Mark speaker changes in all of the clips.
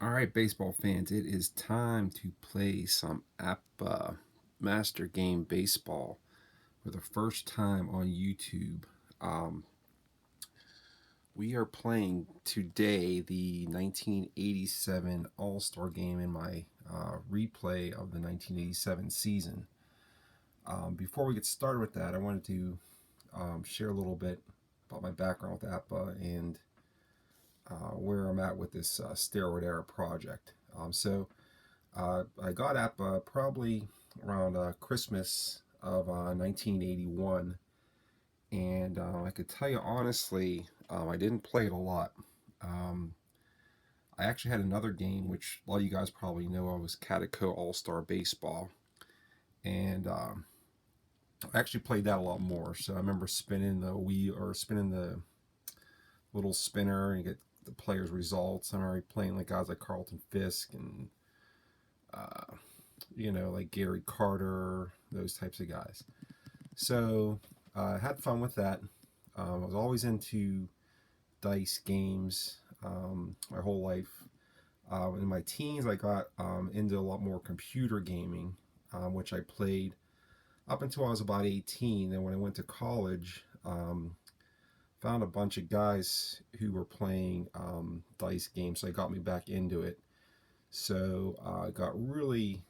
Speaker 1: All right, baseball fans, it is time to play some APBA Master Game Baseball for the first time on YouTube. Um, we are playing today the 1987 All Star Game in my replay of the 1987 season. Before we get started with that, I wanted to share a little bit about my background with APBA and where I'm at with this steroid era project. I got APBA probably around Christmas of 1981, and I could tell you honestly, I didn't play it a lot. Um, I actually had another game, which a lot of you guys probably know, I was Catico All Star Baseball, and I actually played that a lot more. So I remember spinning the wheel or spinning the little spinner and get the players' results. I remember playing like guys like Carlton Fisk and uh, like Gary Carter, those types of guys. So I had fun with that. I was always into dice games my whole life. In my teens, I got into a lot more computer gaming, which I played up until I was about 18. Then when I went to college, found a bunch of guys who were playing dice games, so I got me back into it. So I got really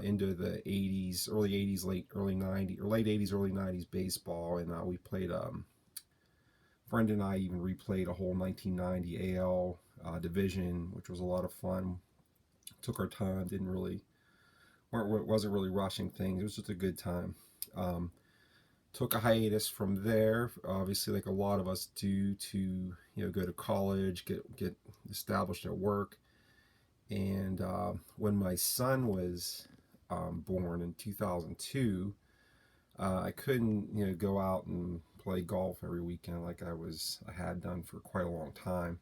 Speaker 1: into the 80s, early 80s, early 90s, or late 80s, early 90s baseball, and we played. Friend and I even replayed a whole 1990 AL division, which was a lot of fun. Took our time, didn't really, wasn't really rushing things. It was just a good time. Um, Took a hiatus from there, obviously, like a lot of us do, to go to college, get established at work. And when my son was born in 2002, I couldn't go out and play golf every weekend like I had done for quite a long time,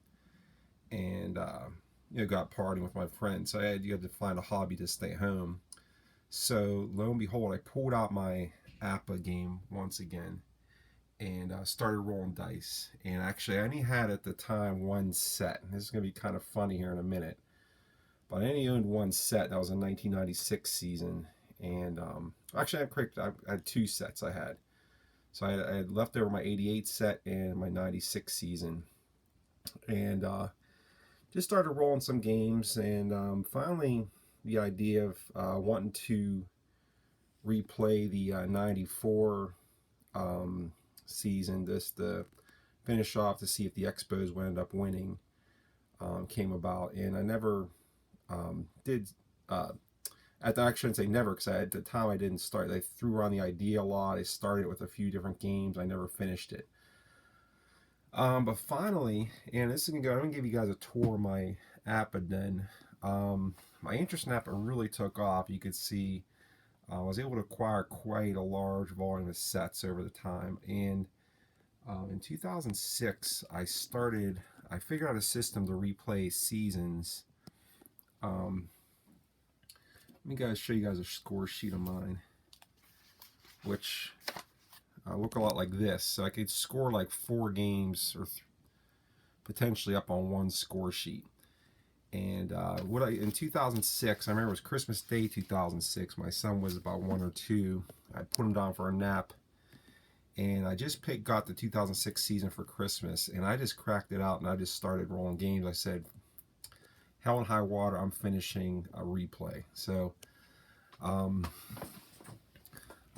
Speaker 1: and got partying with my friends. So you had to find a hobby to stay home. So lo and behold, I pulled out my APBA game once again and started rolling dice. And actually, I only had at the time one set. This is going to be kind of funny here in a minute. But I only owned one set. That was a 1996 season. And actually, I had two sets I had. So I had left over my 88 set and my 96 season. And just started rolling some games. And finally, the idea of wanting to replay the 94 season, just to finish off to see if the Expos would end up winning, came about. And I never did. I shouldn't say never, because at the time I didn't start. I threw around the idea a lot. I started with a few different games. I never finished it. But finally, and this is gonna go. I'm gonna give you guys a tour of my APBA den. My interest in APBA really took off. You could see I was able to acquire quite a large volume of sets over the time. And in 2006, I figured out a system to replay seasons. Um, Let me show you guys a score sheet of mine, which look a lot like this. So I could score like 4 games or potentially up on one score sheet. And in 2006, I remember it was Christmas Day 2006. My son was about 1 or 2. I put him down for a nap, and I just got the 2006 season for Christmas, and I just cracked it out and I just started rolling games. I said, hell and high water, I'm finishing a replay. So I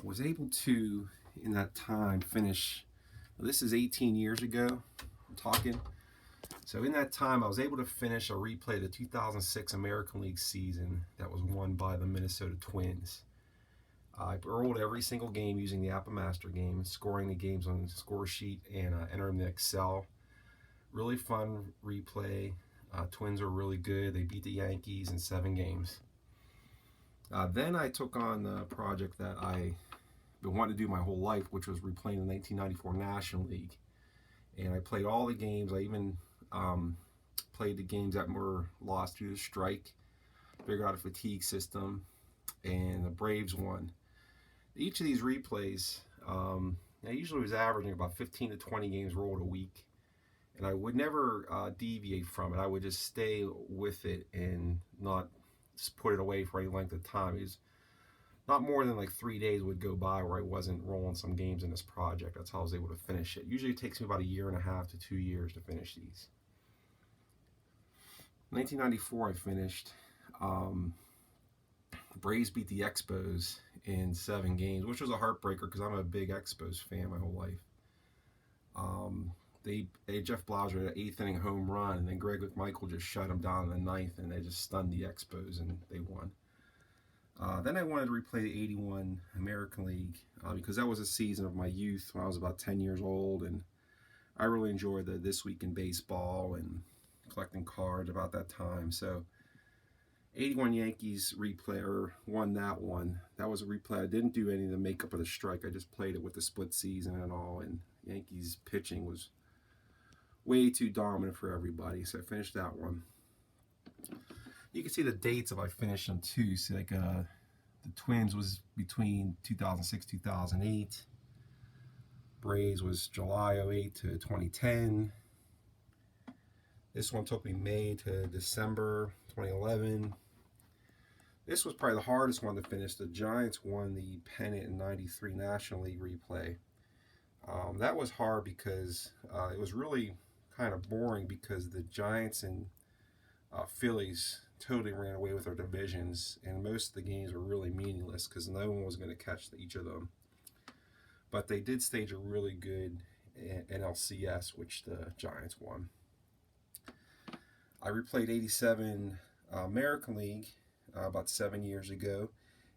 Speaker 1: was able to, in that time, finish. This is 18 years ago, I'm talking. So in that time, I was able to finish a replay of the 2006 American League season that was won by the Minnesota Twins. I rolled every single game using the APBA Master game, scoring the games on the score sheet and entering them in Excel. Really fun replay. Twins are really good. They beat the Yankees in 7 games. Then I took on the project that I been wanting to do my whole life, which was replaying the 1994 National League. And I played all the games. I even played the games that were lost due to strike, figured out a fatigue system, and the Braves won. Each of these replays, I usually was averaging about 15 to 20 games rolled a week. and I would never deviate from it. I would just stay with it and not just put it away for any length of time. It was not more than like 3 days would go by where I wasn't rolling some games in this project. That's how I was able to finish it. Usually it takes me about 1.5 to 2 years to finish these. 1994 I finished. Braves beat the Expos in 7 games, which was a heartbreaker because I'm a big Expos fan my whole life. They Jeff Blauser had an 8th inning home run, and then Greg McMichael just shut him down in the 9th, and they just stunned the Expos, and they won. Then I wanted to replay the 81 American League because that was a season of my youth when I was about 10 years old, and I really enjoyed the This Week in Baseball and collecting cards about that time. So 81 Yankees replay won that one. That was a replay. I didn't do any of the makeup of the strike. I just played it with the split season and all, and Yankees pitching was way too dominant for everybody, so I finished that one. You can see the dates if I finished them too. So like the Twins was between 2006 2008. Braves was July 08 to 2010. This one took me May to December 2011. This was probably the hardest one to finish. The Giants won the pennant in '93 National League replay. That was hard because it was really kind of boring because the Giants and Phillies totally ran away with their divisions, and most of the games were really meaningless because no one was going to catch each of them. But they did stage a really good NLCS, which the Giants won. I replayed 87 American League about 7 years ago,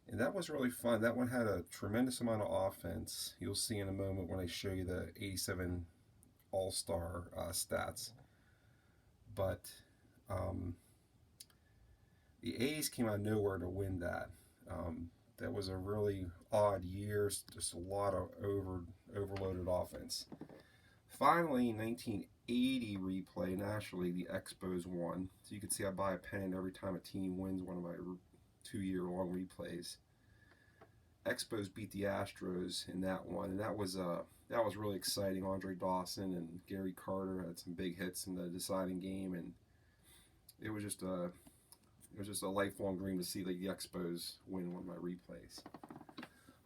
Speaker 1: and that was really fun. That one had a tremendous amount of offense. You'll see in a moment when I show you the 87 All-Star stats. But the A's came out of nowhere to win that. That was a really odd year, just a lot of overloaded offense. Finally, in 1980 replay, nationally, the Expos won. So you can see I buy a pennant every time a team wins one of my 2-year-long replays. Expos beat the Astros in that one, and that was really exciting. Andre Dawson and Gary Carter had some big hits in the deciding game, and it was just a lifelong dream to see the Expos win one of my replays.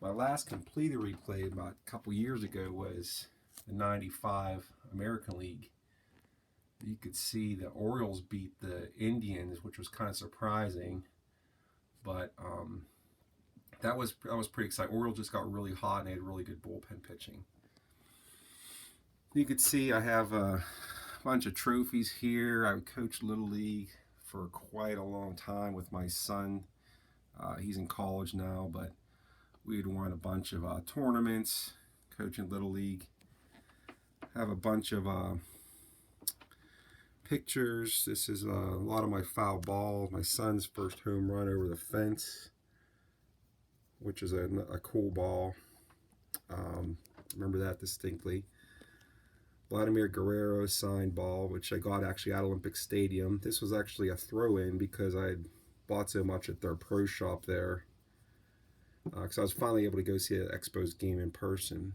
Speaker 1: My last completed replay about a couple years ago was the '95 American League. You could see the Orioles beat the Indians, which was kind of surprising, but that was pretty exciting. Orioles just got really hot and they had really good bullpen pitching. You could see I have a bunch of trophies here. I coached Little League for quite a long time with my son. He's in college now, but we had won a bunch of tournaments coaching Little League. I have a bunch of pictures. This is a lot of my foul balls. My son's first home run over the fence, which is a cool ball. Remember that distinctly. Vladimir Guerrero's signed ball, which I got actually at Olympic Stadium. This was actually a throw-in because I had bought so much at their pro shop there. Because I was finally able to go see an Expos game in person.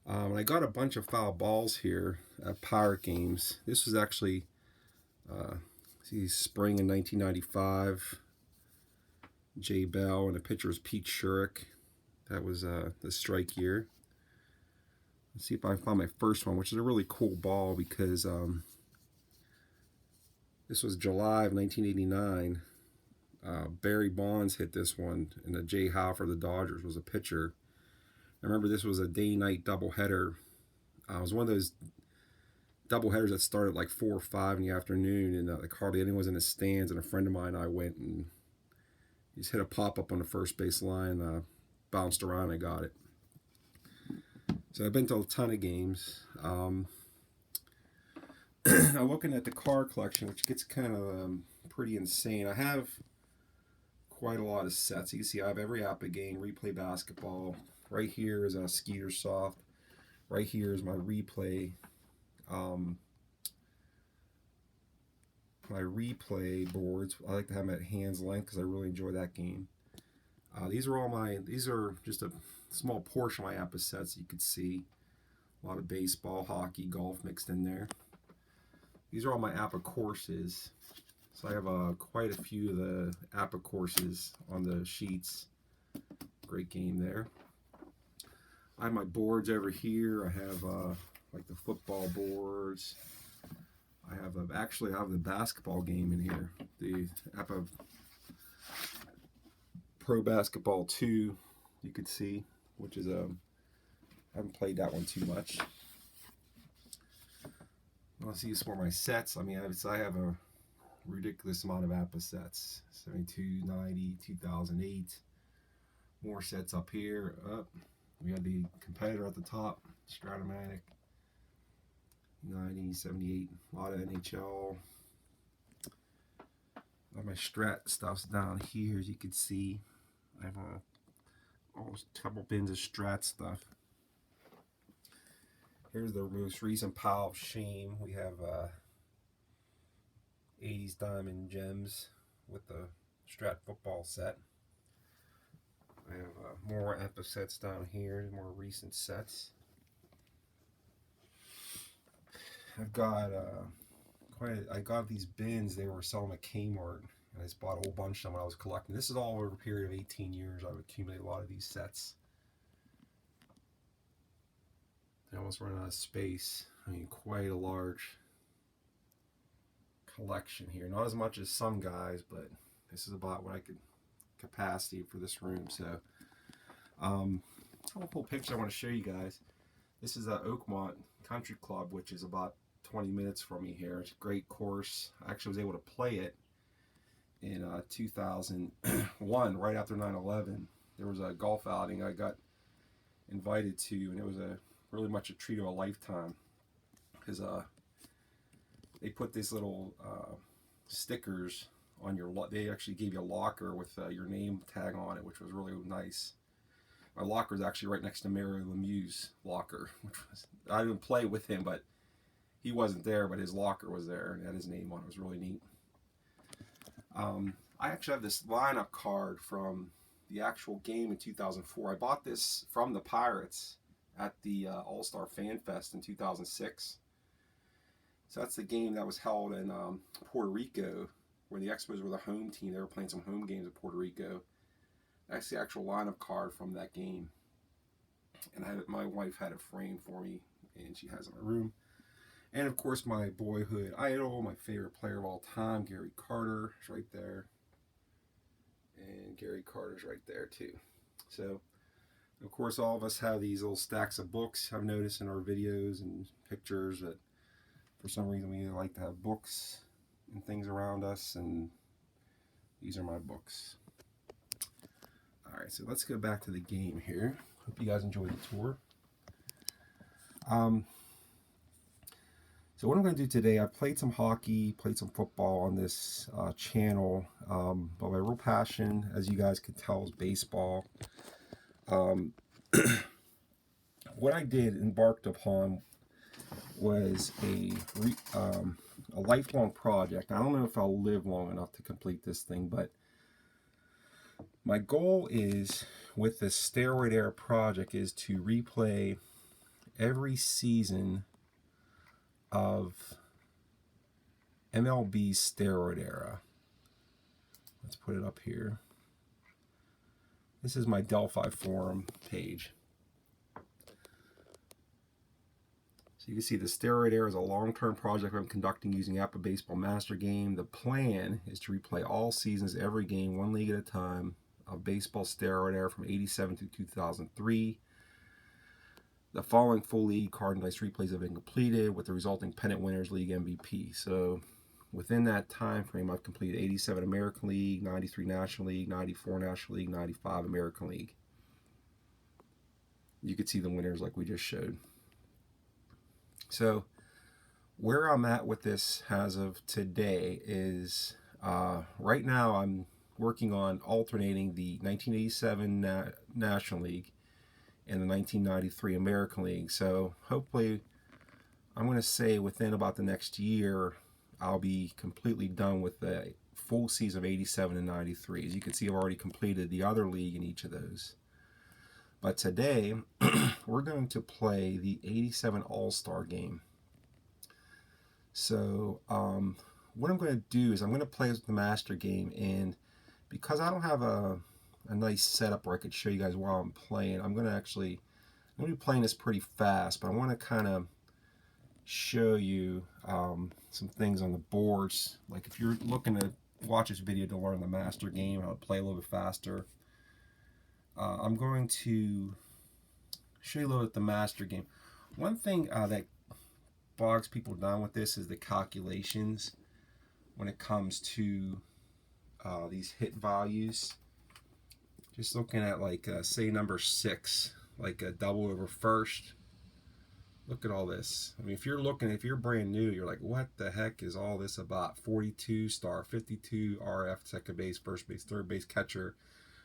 Speaker 1: I got a bunch of foul balls here at Pirate Games. This was actually spring in 1995. Jay Bell, and the pitcher was Pete Shurik. That was the strike year. Let's see if I can find my first one, which is a really cool ball because this was July of 1989. Barry Bonds hit this one, and Jay Howe for the Dodgers was a pitcher. I remember this was a day-night doubleheader. It was one of those doubleheaders that started like 4 or 5 in the afternoon, and like hardly anyone was in the stands. And a friend of mine and I went and he just hit a pop-up on the first base line, bounced around, and I got it. So I've been to a ton of games. I'm looking at the card collection, which gets kind of pretty insane. I have quite a lot of sets. You can see I have every APBA game, replay basketball. Right here is a Skeeter Soft. Right here is my replay. My replay boards. I like to have them at hand's length because I really enjoy that game. These are just a small portion of my APBA sets you could see. A lot of baseball, hockey, golf mixed in there. These are all my APBA courses. So I have quite a few of the APBA courses on the sheets. Great game there. I have my boards over here. I have like the football boards. I have actually I have the basketball game in here. The APBA Pro Basketball 2, you could see, which is I haven't played that one too much. Let's see some more of my sets. I mean, I have a ridiculous amount of APBA sets. 72, 90, 2008. More sets up here. We have the competitor at the top, Stratomatic. 90, 78, a lot of NHL. All my Strat stuff's down here, as you can see. I have almost a couple bins of Strat stuff. Here's the most recent pile of shame. We have 80s Diamond Gems with the Strat football set. I have more APBA sets down here, more recent sets. I've got I got these bins. They were selling at Kmart, and I just bought a whole bunch of them when I was collecting. This is all over a period of 18 years. I've accumulated a lot of these sets. They almost run out of space. I mean, quite a large collection here. Not as much as some guys, but this is about what I could capacity for this room. So, a couple pictures I want to show you guys. This is Oakmont Country Club, which is about 20 minutes from me here. It's a great course. I actually was able to play it in 2001, right after 9/11. There was a golf outing I got invited to, and it was really much a treat of a lifetime, because they put these little stickers on your. They actually gave you a locker with your name tag on it, which was really nice. My locker is actually right next to Mario Lemieux's locker, which was, I didn't play with him, but he wasn't there, but his locker was there and had his name on it. It was really neat. I actually have this lineup card from the actual game in 2004. I bought this from the Pirates at the All-Star Fan Fest in 2006. So that's the game that was held in Puerto Rico, where the Expos were the home team. They were playing some home games in Puerto Rico. That's the actual lineup card from that game. And my wife had it framed for me, and she has it in my room. And of course, my boyhood idol, my favorite player of all time, Gary Carter, is right there. And Gary Carter's right there too. So, of course, all of us have these little stacks of books. I've noticed in our videos and pictures that for some reason we like to have books and things around us, and these are my books. Alright, so let's go back to the game here. Hope you guys enjoyed the tour. So what I'm going to do today, I played some hockey, played some football on this channel, but my real passion, as you guys can tell, is baseball. What I embarked upon was a lifelong project. I don't know if I'll live long enough to complete this thing, but my goal is, with this Steroid Era project, is to replay every season of MLB Steroid Era. Let's put it up here. This is my Delphi forum page. So you can see the Steroid Era is a long-term project I'm conducting using APBA Baseball Master Game. The plan is to replay all seasons, every game, one league at a time, of Baseball Steroid Era from 87 to 2003. The following full league card and dice replays have been completed, with the resulting pennant winners league MVP. So within that time frame, I've completed 87 American League, 93 National League, 94 National League, 95 American League. You could see the winners like we just showed. So where I'm at with this as of today is, right now I'm working on alternating the 1987 National League and the 1993 American League. So hopefully, I'm going to say within about the next year, I'll be completely done with the full season of 87 and 93. As you can see, I've already completed the other league in each of those. But today, we're going to play the 87 All-Star game. So what I'm going to do is I'm going to play the Master game, and because I don't have a nice setup where I could show you guys while I'm playing, I'm going to be playing this pretty fast, but I want to kind of show you some things on the boards. Like if you're looking to watch this video to learn the Master game, how to play a little bit faster, I'm going to show you a little bit the Master game. One thing that bogs people down with this is the calculations when it comes to these hit values. Just looking at like say number 6, like a double over first. Look at all this. I mean, if you're brand new, you're like, what the heck is all this about? 42 star, 52 RF, second base, first base, third base, catcher,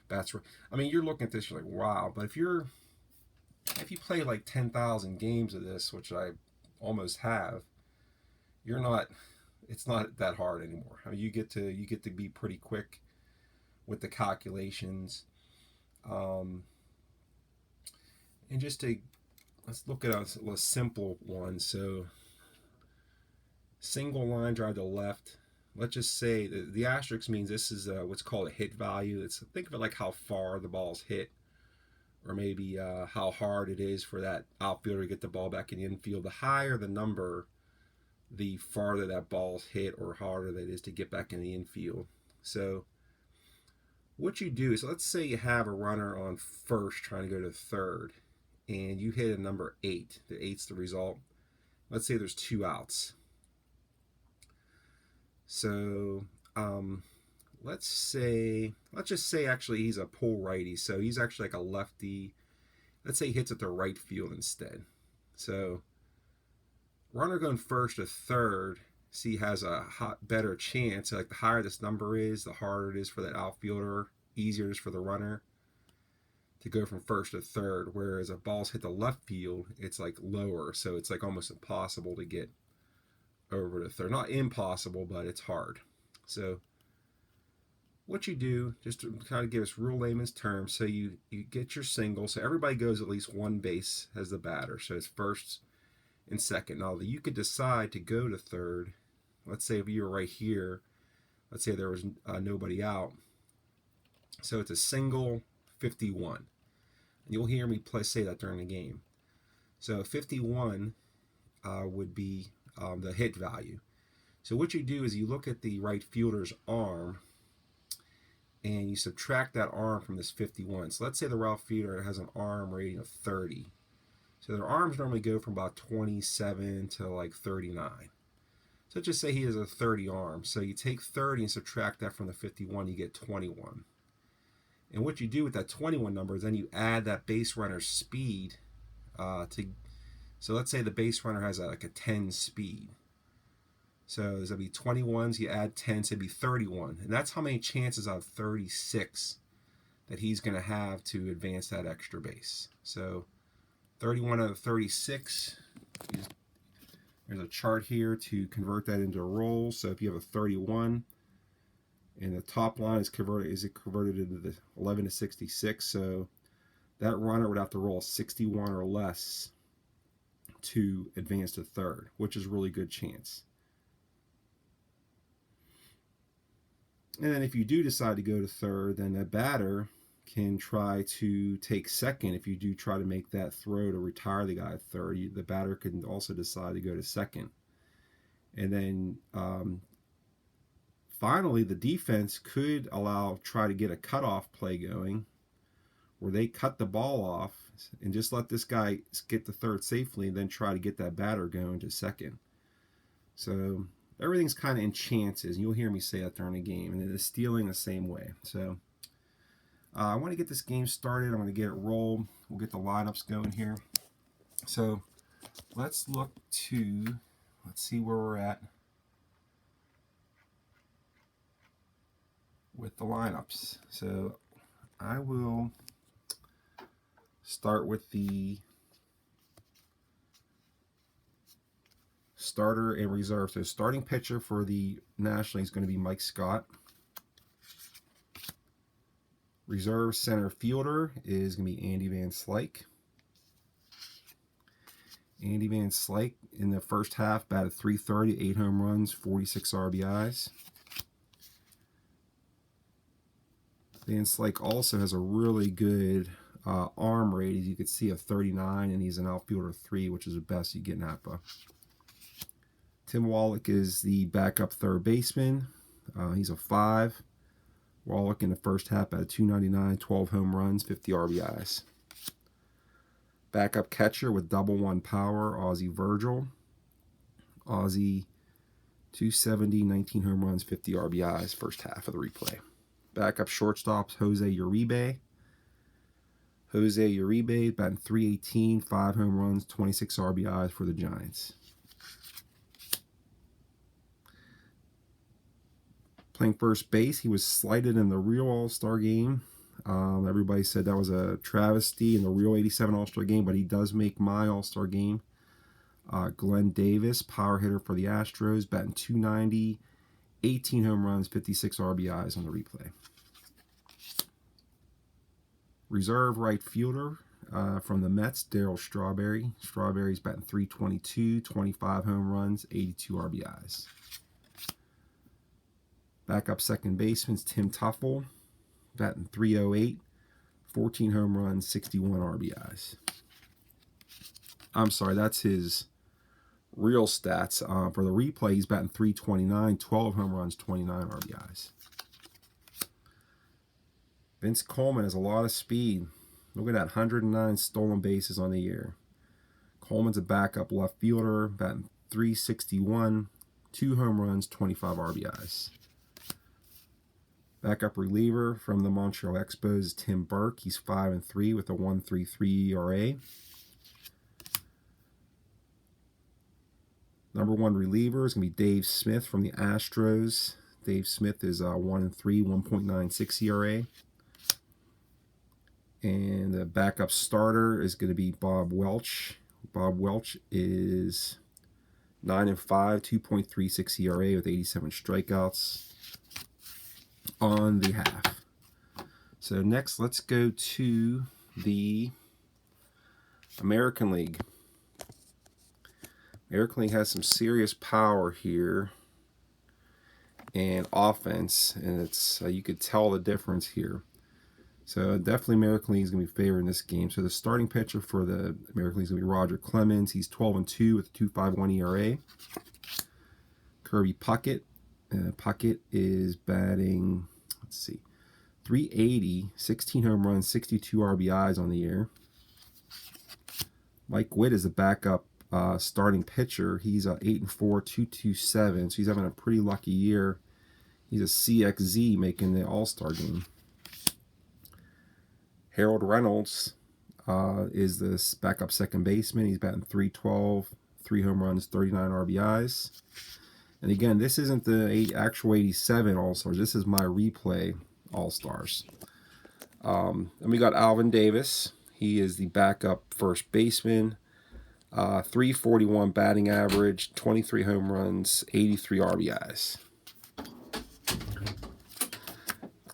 Speaker 1: bats. I mean, you're looking at this, you're like, wow. But if you play like 10,000 games of this, which I almost have, it's not that hard anymore. I mean, you get to be pretty quick with the calculations. And just let's look at a simple one. So single line drive to left. Let's just say the asterisk means this is what's called a hit value. Think of it like how far the ball's hit, or maybe how hard it is for that outfielder to get the ball back in the infield. The higher the number, the farther that ball's hit, or harder that is to get back in the infield. So what you do is, let's say you have a runner on first trying to go to third, and you hit a number 8. The 8's the result. Let's say there's 2 outs. So let's just say actually he's a pull righty, so he's actually like a lefty. Let's say he hits at the right field instead. So runner going first to third, see, has a better chance. Like the higher this number is, the harder it is for that outfielder, easier it is for the runner to go from first to third. Whereas a ball's hit the left field, it's like lower, so it's like almost impossible to get over to third. Not impossible, but it's hard. So what you do, just to kind of give us real layman's terms, so you get your single, so everybody goes at least one base as the batter, so it's first and second. Now you could decide to go to third. Let's say if you were right here, let's say there was nobody out, so it's a single 51, and you'll hear me say that during the game. So 51 would be the hit value. So what you do is you look at the right fielder's arm, and you subtract that arm from this 51. So let's say the right fielder has an arm rating of 30. So their arms normally go from about 27 to like 39. So just say he has a 30 arm. So you take 30 and subtract that from the 51, you get 21. And what you do with that 21 number is then you add that base runner's speed so let's say the base runner has like a 10 speed. So there's going to be 21s, you add 10, so it'd be 31. And that's how many chances out of 36 that he's going to have to advance that extra base. So 31 out of 36. There's a chart here to convert that into a roll. So if you have a 31, and the top line is converted into the 11 to 66. So that runner would have to roll 61 or less to advance to third, which is a really good chance. And then if you do decide to go to third, then the batter can try to take second. If you do try to make that throw to retire the guy at third, the batter can also decide to go to second. And then finally, the defense could try to get a cutoff play going where they cut the ball off and just let this guy get to third safely, and then try to get that batter going to second. So everything's kind of in chances, and you'll hear me say that during the game. And then the stealing the same way. So I want to get this game started. I'm going to get it rolled. We'll get the lineups going here. So let's see where we're at with the lineups. So I will start with the starter and reserve. So starting pitcher for the National League is going to be Mike Scott. Reserve center fielder is going to be Andy Van Slyke. Andy Van Slyke in the first half batted .330, 8 home runs, 46 RBIs. Van Slyke also has a really good arm rate, as you can see, of 39, and he's an outfielder 3, which is the best you get in APBA. Tim Wallach is the backup third baseman. He's a 5. Wallach in the first half batted .299, 12 home runs, 50 RBIs. Backup catcher with +1 power, Ozzie Virgil. Ozzie, .270, 19 home runs, 50 RBIs, first half of the replay. Backup shortstops, Jose Uribe. Jose Uribe batting .318, 5 home runs, 26 RBIs for the Giants. Playing first base, he was slighted in the real All-Star game. Everybody said that was a travesty in the real '87 All-Star game, but he does make my All-Star game. Glenn Davis, power hitter for the Astros, batting .290, 18 home runs, 56 RBIs on the replay. Reserve right fielder from the Mets, Darryl Strawberry. Strawberry's batting .322, 25 home runs, 82 RBIs. Backup second baseman's Tim Teufel, batting .308, 14 home runs, 61 RBIs. I'm sorry, that's his real stats. For the replay, he's batting .329, 12 home runs, 29 RBIs. Vince Coleman has a lot of speed. Look at that, 109 stolen bases on the year. Coleman's a backup left fielder, batting .361, 2 home runs, 25 RBIs. Backup reliever from the Montreal Expos is Tim Burke. He's 5-3 with a 1.33 ERA. Number 1 reliever is going to be Dave Smith from the Astros. Dave Smith is 1-3, 1.96 ERA. And the backup starter is going to be Bob Welch. Bob Welch is 9-5, 2.36 ERA with 87 strikeouts on the half. So next, let's go to the American League. American League has some serious power here and offense, and it's you could tell the difference here. So definitely American League is going to be favoring this game. So the starting pitcher for the American League is going to be Roger Clemens. He's 12-2 with a 2.51 ERA. Kirby Puckett. Puckett is batting, let's see, .380, 16 home runs, 62 RBIs on the year. Mike Witt is the backup starting pitcher. He's 8-4, 2.27, so he's having a pretty lucky year. He's a CXZ making the All-Star game. Harold Reynolds is the backup second baseman. He's batting .312, 3 home runs, 39 RBIs. And again, this isn't the actual '87 All-Stars. This is my replay All-Stars. And we got Alvin Davis. He is the backup first baseman. .341 batting average, 23 home runs, 83 RBIs.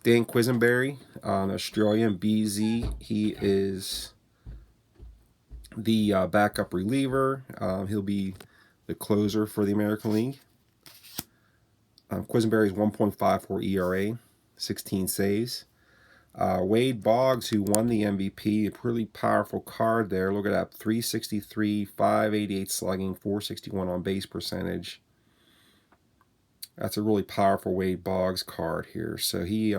Speaker 1: Dan Quisenberry, an Australian BZ. He is the backup reliever. He'll be the closer for the American League. Quisenberry's 1.54 ERA, 16 saves. Wade Boggs, who won the MVP, a pretty powerful card there. Look at that, .363, 588 slugging, 461 on base percentage. That's a really powerful Wade Boggs card here. So he's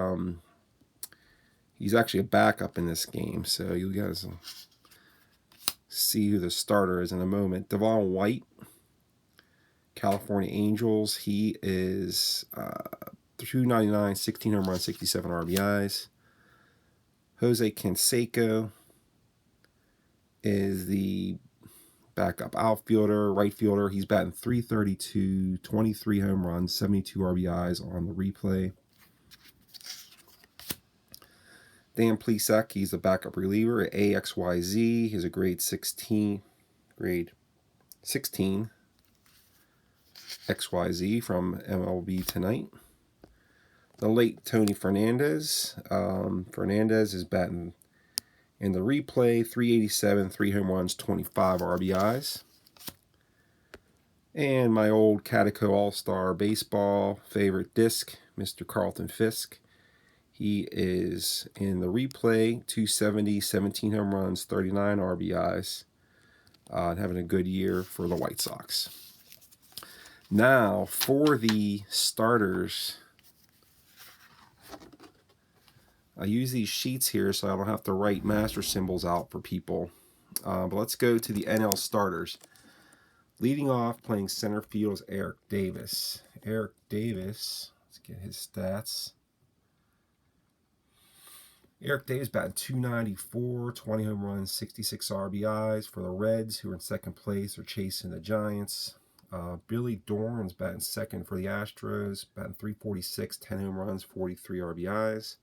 Speaker 1: actually a backup in this game. So you guys will see who the starter is in a moment. Devon White, California Angels. He is .299, 16 home runs, 67 RBIs. Jose Canseco is the backup outfielder, right fielder. He's batting .332, 23 home runs, 72 RBIs on the replay. Dan Plesac, he's the backup reliever at AXYZ. He's a grade 16 XYZ from MLB Tonight. the late Tony Fernandez. Fernandez is batting in the replay, 387, 3 home runs, 25 RBIs. And my old Catico All-Star Baseball favorite disc, Mr. Carlton Fisk. He is in the replay, 270, 17 home runs, 39 RBIs, having a good year for the White Sox. Now, for the starters, I use these sheets here so I don't have to write master symbols out for people. But let's go to the NL starters. Leading off, playing center field is Eric Davis. Eric Davis, let's get his stats. Eric Davis batting 294, 20 home runs, 66 RBIs for the Reds, who are in second place. They're chasing the Giants. Billy Dorn's batting second for the Astros, batting 346, 10 home runs, 43 RBIs.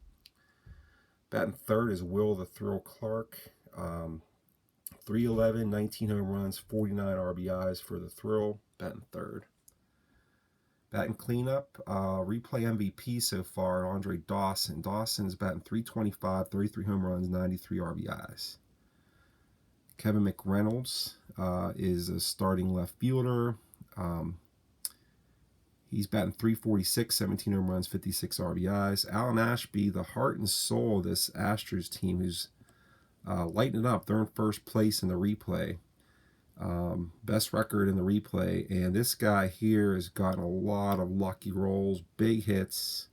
Speaker 1: Batting third is Will the Thrill Clark, 311, 19 home runs, 49 RBIs for the Thrill, batting third. Batting cleanup, replay MVP so far, Andre Dawson. Dawson's batting 325, 33 home runs, 93 RBIs. Kevin McReynolds is a starting left fielder. He's batting 346, 17 home runs, 56 RBIs. Alan Ashby, the heart and soul of this Astros team, who's lighting it up. They're in first place in the replay. Best record in the replay, and this guy here has gotten a lot of lucky rolls, big hits,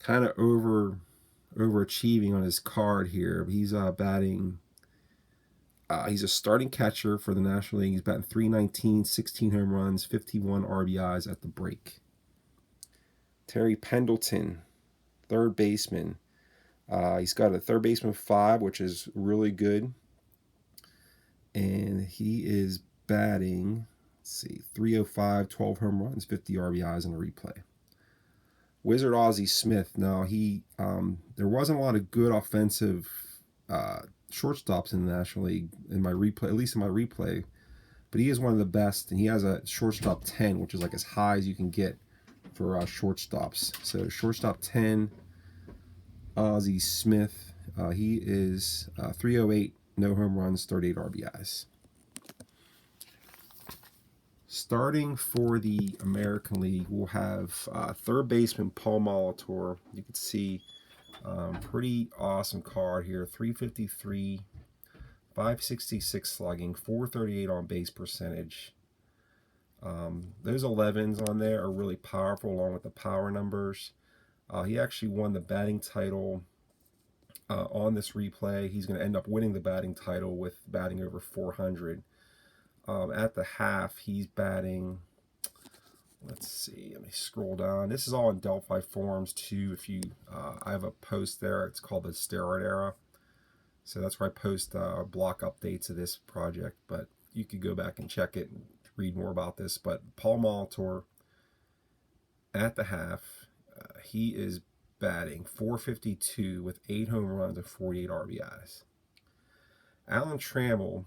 Speaker 1: kind of overachieving on his card here. He's batting, he's a starting catcher for the National League. He's batting 319, 16 home runs, 51 RBIs at the break. Terry Pendleton, third baseman. He's got a third baseman 5, which is really good. And he is batting, 305, 12 home runs, 50 RBIs in the replay. Wizard Ozzie Smith. Now, there wasn't a lot of good offensive shortstops in the National League in my replay, at least in my replay. But he is one of the best, and he has a shortstop 10, which is like as high as you can get for shortstops. So shortstop 10, Ozzie Smith. He is 308. No home runs, 38 RBIs. Starting for the American League, we'll have third baseman Paul Molitor. You can see pretty awesome card here. 353, 566 slugging, 438 on base percentage. Those 11s on there are really powerful along with the power numbers. He actually won the batting title on this replay. He's going to end up winning the batting title with batting over 400. At the half, he's batting, let's see, let me scroll down. This is all in Delphi forms too. If you, I have a post there. It's called the Steroid Era. So that's where I post block updates of this project. But you could go back and check it and read more about this. But Paul Molitor, at the half, he is batting 452 with 8 home runs and 48 RBIs. Alan Trammell,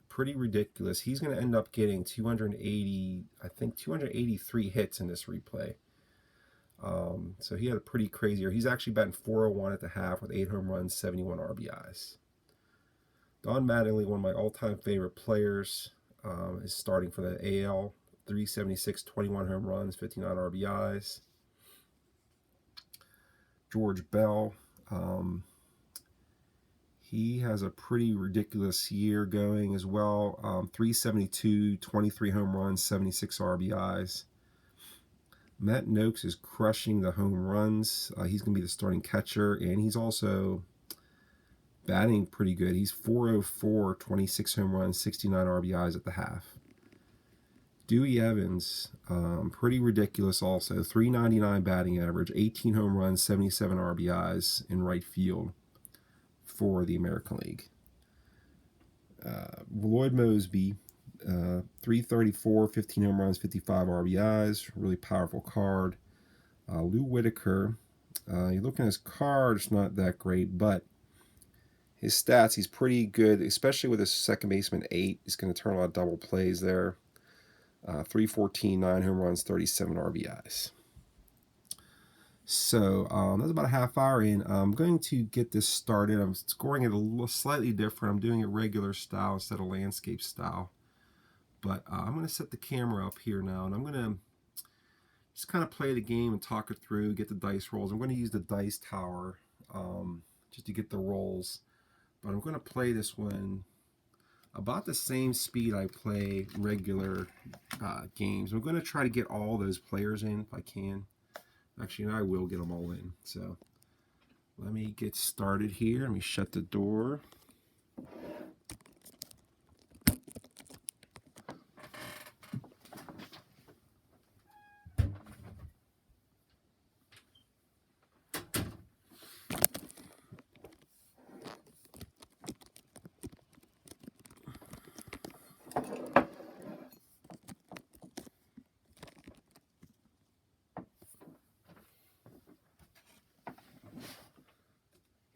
Speaker 1: pretty ridiculous. He's going to end up getting 283 hits in this replay. So he had a pretty crazy year. He's actually batting 401 at the half with 8 home runs, 71 RBIs. Don Mattingly, one of my all-time favorite players, is starting for the AL. 376, 21 home runs, 59 RBIs. George Bell, he has a pretty ridiculous year going as well. 372, 23 home runs, 76 RBIs. Matt Noakes is crushing the home runs. He's going to be the starting catcher, and he's also batting pretty good. He's 404, 26 home runs, 69 RBIs at the half. Dewey Evans, pretty ridiculous also. 399 batting average, 18 home runs, 77 RBIs in right field for the American League. Lloyd Mosby, 334, 15 home runs, 55 RBIs. Really powerful card. Lou Whitaker, you look at his card, it's not that great, but his stats, he's pretty good, especially with his second baseman 8. He's going to turn a lot of double plays there. 314, 9 home runs, 37 RBIs. So that's about a half hour in. I'm going to get this started. I'm scoring it a little slightly different. I'm doing it regular style instead of landscape style. But I'm going to set the camera up here now, and I'm going to just kind of play the game and talk it through, get the dice rolls. I'm going to use the dice tower just to get the rolls. But I'm going to play this one about the same speed I play regular games. I'm going to try to get all those players in if I can. Actually, I will get them all in. So let me get started here. Let me shut the door.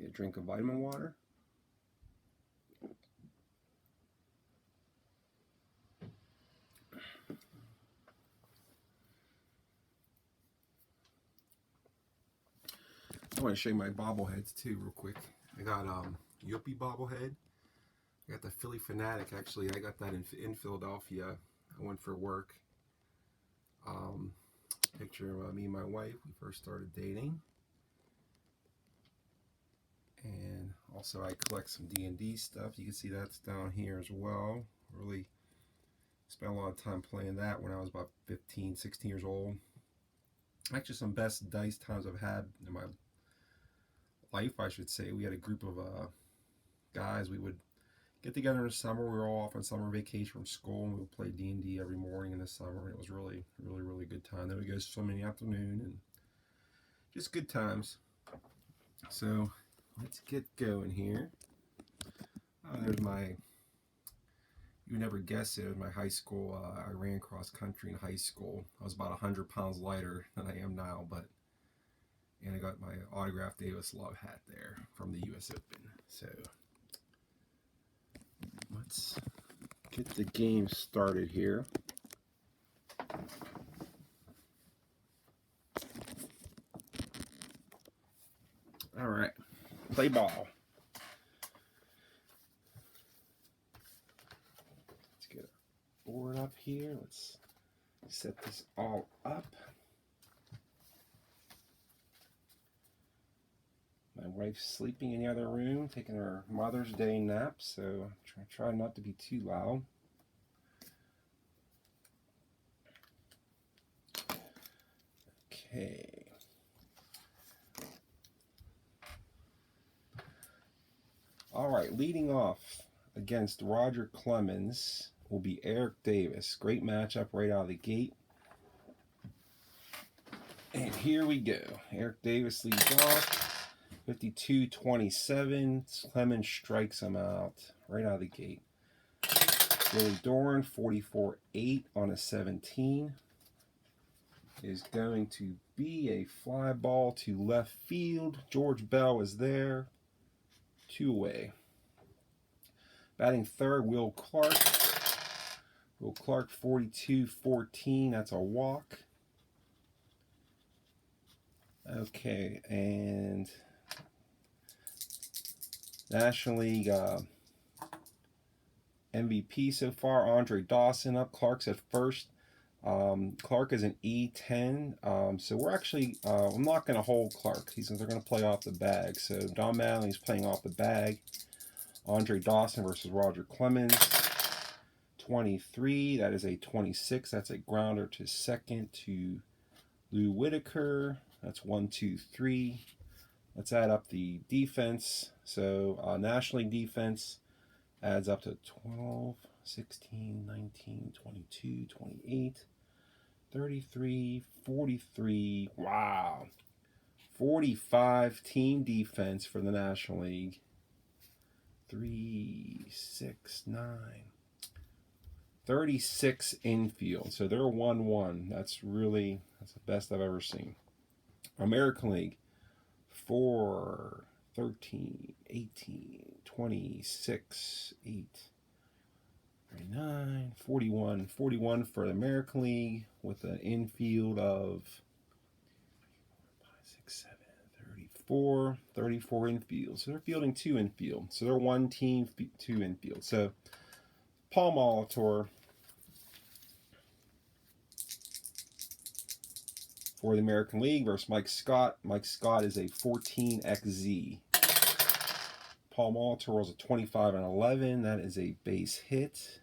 Speaker 1: Get a drink of vitamin water. I want to show you my bobbleheads too real quick. I got Yuppie bobblehead. I got the Philly Fanatic. Actually, I got that in Philadelphia. I went for work. Picture of me and my wife. We first started dating. And also I collect some D&D stuff. You can see that's down here as well. Really spent a lot of time playing that when I was about 15, 16 years old. Actually, some best dice times I've had in my life, I should say. We had a group of guys. We would get together in the summer. We were all off on summer vacation from school, and we would play D&D every morning in the summer. And it was really, really, really good time. Then we go swimming in the afternoon, and just good times. So let's get going here. There's my, you would never guess it, was my high school. I ran cross country in high school. I was about 100 pounds lighter than I am now, and I got my autographed Davis Love hat there from the US Open. So let's get the game started here. All right, play ball. Let's get a board up here. Let's set this all up. My wife's sleeping in the other room, taking her Mother's Day nap, so try not to be too loud. Okay. All right, leading off against Roger Clemens will be Eric Davis. Great matchup right out of the gate. And here we go. Eric Davis leads off. 52-27. Clemens strikes him out right out of the gate. Willie Doran, 44-8 on a 17. Is going to be a fly ball to left field. George Bell is there. 2 away. Batting third, Will Clark. Will Clark, 42-14. That's a walk. Okay, and National League MVP so far, Andre Dawson up. Clark's at first. Clark is an E10. So we're actually, I'm not going to hold Clark. They're going to play off the bag. So Don Mattingly's playing off the bag. Andre Dawson versus Roger Clemens. 23. That is a 26. That's a grounder to second to Lou Whitaker. That's 1, 2, 3. Let's add up the defense. So National League defense adds up to 12, 16, 19, 22, 28, 33, 43. Wow. 45 team defense for the National League. 3, 6, 9. 36 infield. So they're 1-1. That's the best I've ever seen. American League. 4, 13, 18, 26, 8, 39, 41. 41 for the American League with an infield of 7, 34 infield. So they're fielding 2 infield. So they're 1 team, 2 infield. So Paul Molitor for the American League versus Mike Scott. Mike Scott is a 14XZ. Paul Molitor rolls a 25 and 11. That is a base hit.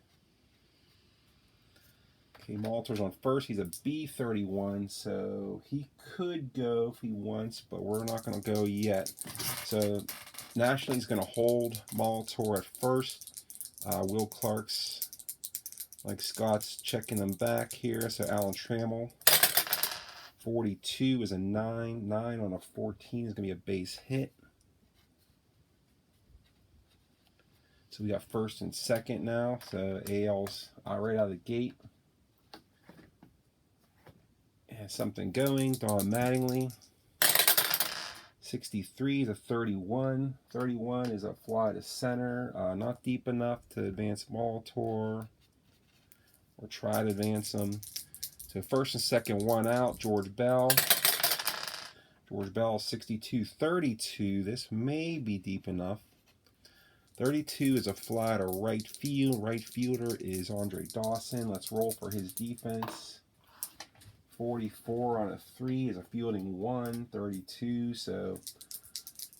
Speaker 1: Okay, Molitor's on first. He's a B31, so he could go if he wants, but we're not going to go yet. So National League's going to hold Molitor at first. Will Clark's, like Scott's, checking them back here. So Alan Trammell, 42 is a 9. 9 on a 14 is going to be a base hit. So we got first and second now. So AL's right out of the gate. And something going. Don Mattingly. 63 is a 31. 31 is a fly to center. Not deep enough to advance Molitor. Or try to advance them. So first and second, 1 out. George Bell. George Bell, 62. 32. This may be deep enough. 32 is a fly to right field. Right fielder is Andre Dawson. Let's roll for his defense. 44 on a 3 is a fielding 1. 32. So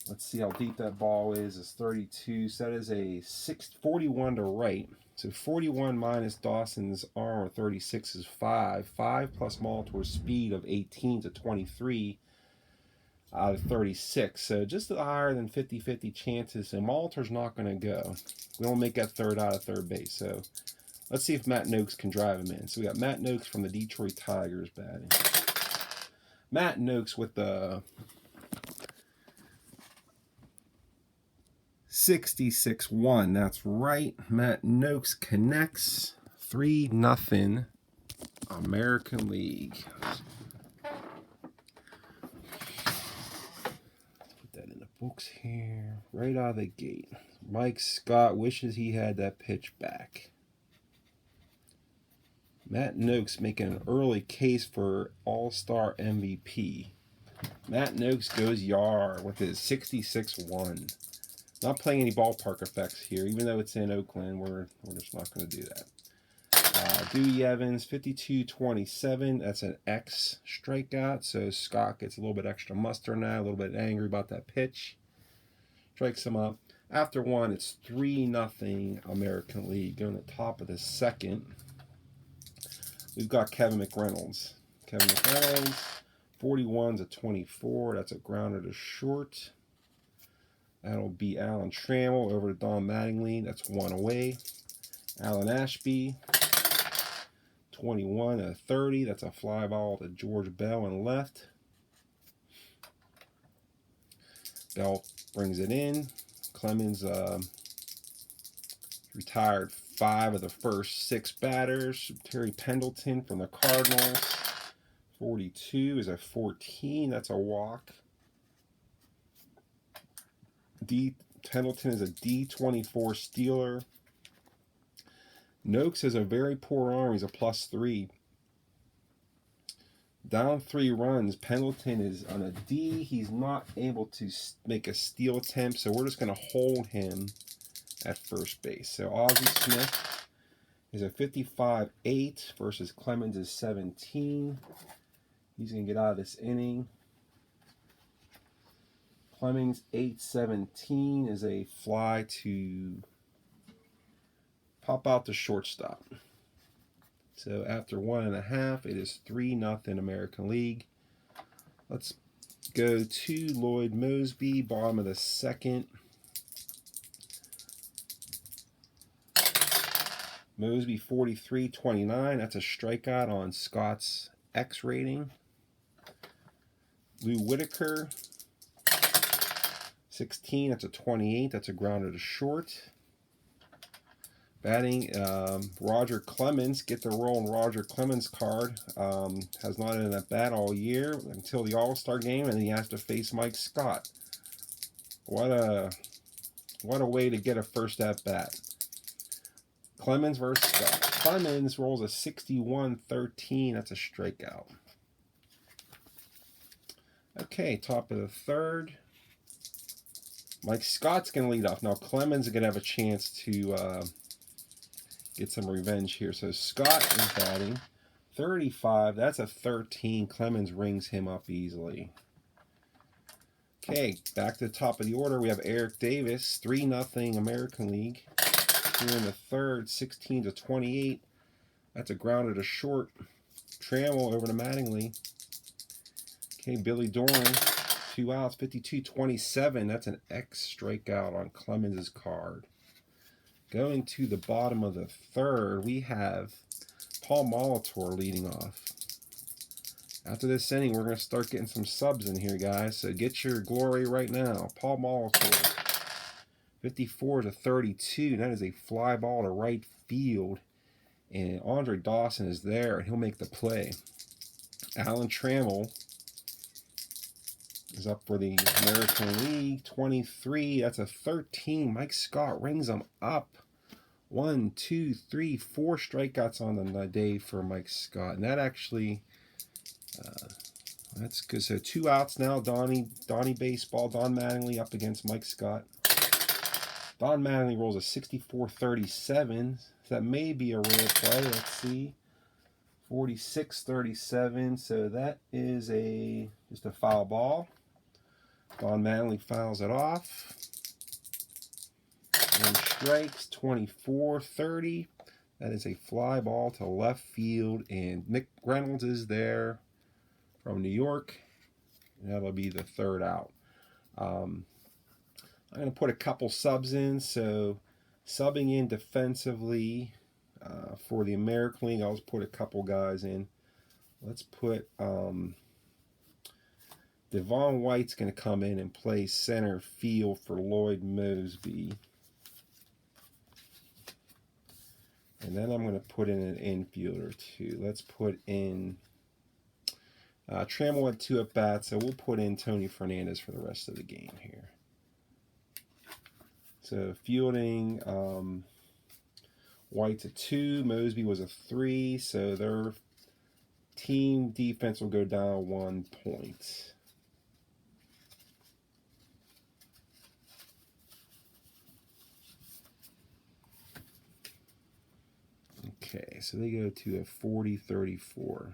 Speaker 1: let's see how deep that ball is. It's 32. So that is a 41 to right. So 41 minus Dawson's arm, 36 is 5. 5 plus Molitor's speed of 18 to 23. Out of 36, so just higher than 50-50 chances. So Molitor's not going to go. We don't make that third out of third base. So let's see if Matt Noakes can drive him in. So we got Matt Noakes from the Detroit Tigers batting. Matt Noakes with the 66-1. That's right. Matt Noakes connects. 3-0 American League. Books here, right out of the gate. Mike Scott wishes he had that pitch back. Matt Noakes making an early case for All-Star MVP. Matt Noakes goes yard with his 66-1. Not playing any ballpark effects here, even though it's in Oakland. We're just not going to do that. Dewey Evans, 52-27. That's an X strikeout. So Scott gets a little bit extra muster now, a little bit angry about that pitch. Strikes him up. After 1, it's 3-0 American League. Going to the top of the second. We've got Kevin McReynolds. Kevin McReynolds, 41's a 24. That's a grounder to short. That'll be Alan Trammell over to Don Mattingly. That's 1 away. Alan Ashby, 21 and a 30. That's a fly ball to George Bell and left. Bell brings it in. Clemens retired 5 of the first 6 batters. Terry Pendleton from the Cardinals, 42 is a 14. That's a walk. Pendleton is a D24 Steeler. Noakes has a very poor arm. He's a +3. Down 3 runs. Pendleton is on a D. He's not able to make a steal attempt, so we're just going to hold him at first base. So Ozzie Smith is a 55-8 versus Clemens is 17. He's going to get out of this inning. Clemens 8-17 is a fly to pop out to shortstop. So after 1.5, it is 3-0 American League. Let's go to Lloyd Moseby, bottom of the second. Moseby 43-29. That's a strikeout on Scott's X rating. Lou Whitaker, 16. That's a 28. That's a grounder to short. Batting, Roger Clemens. Get the roll on Roger Clemens card. Has not been at bat all year until the All-Star game, and he has to face Mike Scott. What a way to get a first at bat. Clemens versus Scott. Clemens rolls a 61-13. That's a strikeout. Okay, top of the third. Mike Scott's going to lead off. Now Clemens is going to have a chance to get some revenge here. So Scott is batting. 35. That's a 13. Clemens rings him up easily. Okay, back to the top of the order. We have Eric Davis. 3-0 American League. Here in the third. 16-28. That's a grounder to short. Trammell over to Mattingly. Okay, Billy Doran. 2 outs, 52-27. That's an X strikeout on Clemens' card. Going to the bottom of the third, we have Paul Molitor leading off. After this inning, we're going to start getting some subs in here, guys. So get your glory right now. Paul Molitor. 54-32. That is a fly ball to right field. And Andre Dawson is there, and he'll make the play. Alan Trammell is up for the American League. 23. That's a 13. Mike Scott rings him up. 1, 2, 3, 4 strikeouts on the day for Mike Scott. And that actually, that's good. So 2 outs now. Donnie Baseball. Don Mattingly up against Mike Scott. Don Mattingly rolls a 64-37. So that may be a rare play. Let's see. 46-37. So that is just a foul ball. Don Mattingly fouls it off. And strikes. 24-30. That is a fly ball to left field. And Nick Reynolds is there from New York. And that'll be the third out. I'm going to put a couple subs in. So subbing in defensively for the American League, I'll just put a couple guys in. Let's put Devon White's going to come in and play center field for Lloyd Moseby. And then I'm going to put in an infielder too. Let's put in Trammell had 2 at bats, so we'll put in Tony Fernandez for the rest of the game here. So fielding, White's a 2, Moseby was a 3, so their team defense will go down 1 point. Okay, so they go to a 40-34.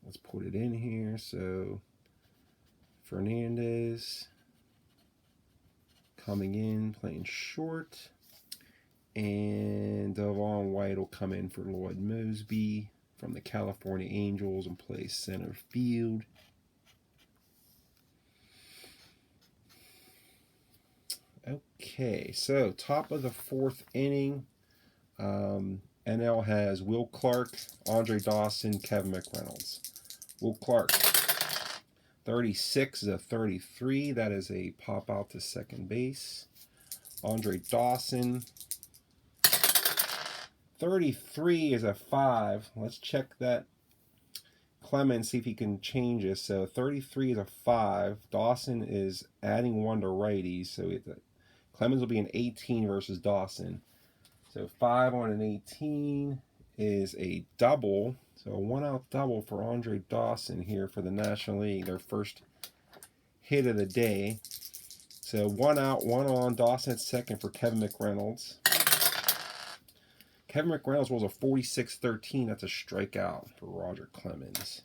Speaker 1: Let's put it in here. So Fernandez coming in, playing short. And Devon White will come in for Lloyd Moseby from the California Angels and play center field. Okay, so top of the 4th inning. NL has Will Clark, Andre Dawson, Kevin McReynolds. Will Clark, 36 is a 33. That is a pop out to second base. Andre Dawson, 33 is a 5. Let's check that Clemens, see if he can change this. So 33 is a 5. Dawson is adding 1 to righties. So Clemens will be an 18 versus Dawson. So 5 on an 18 is a double. So a 1-out double for Andre Dawson here for the National League. Their first hit of the day. So 1 out, 1 on. Dawson at second for Kevin McReynolds. Kevin McReynolds rolls a 46-13. That's a strikeout for Roger Clemens.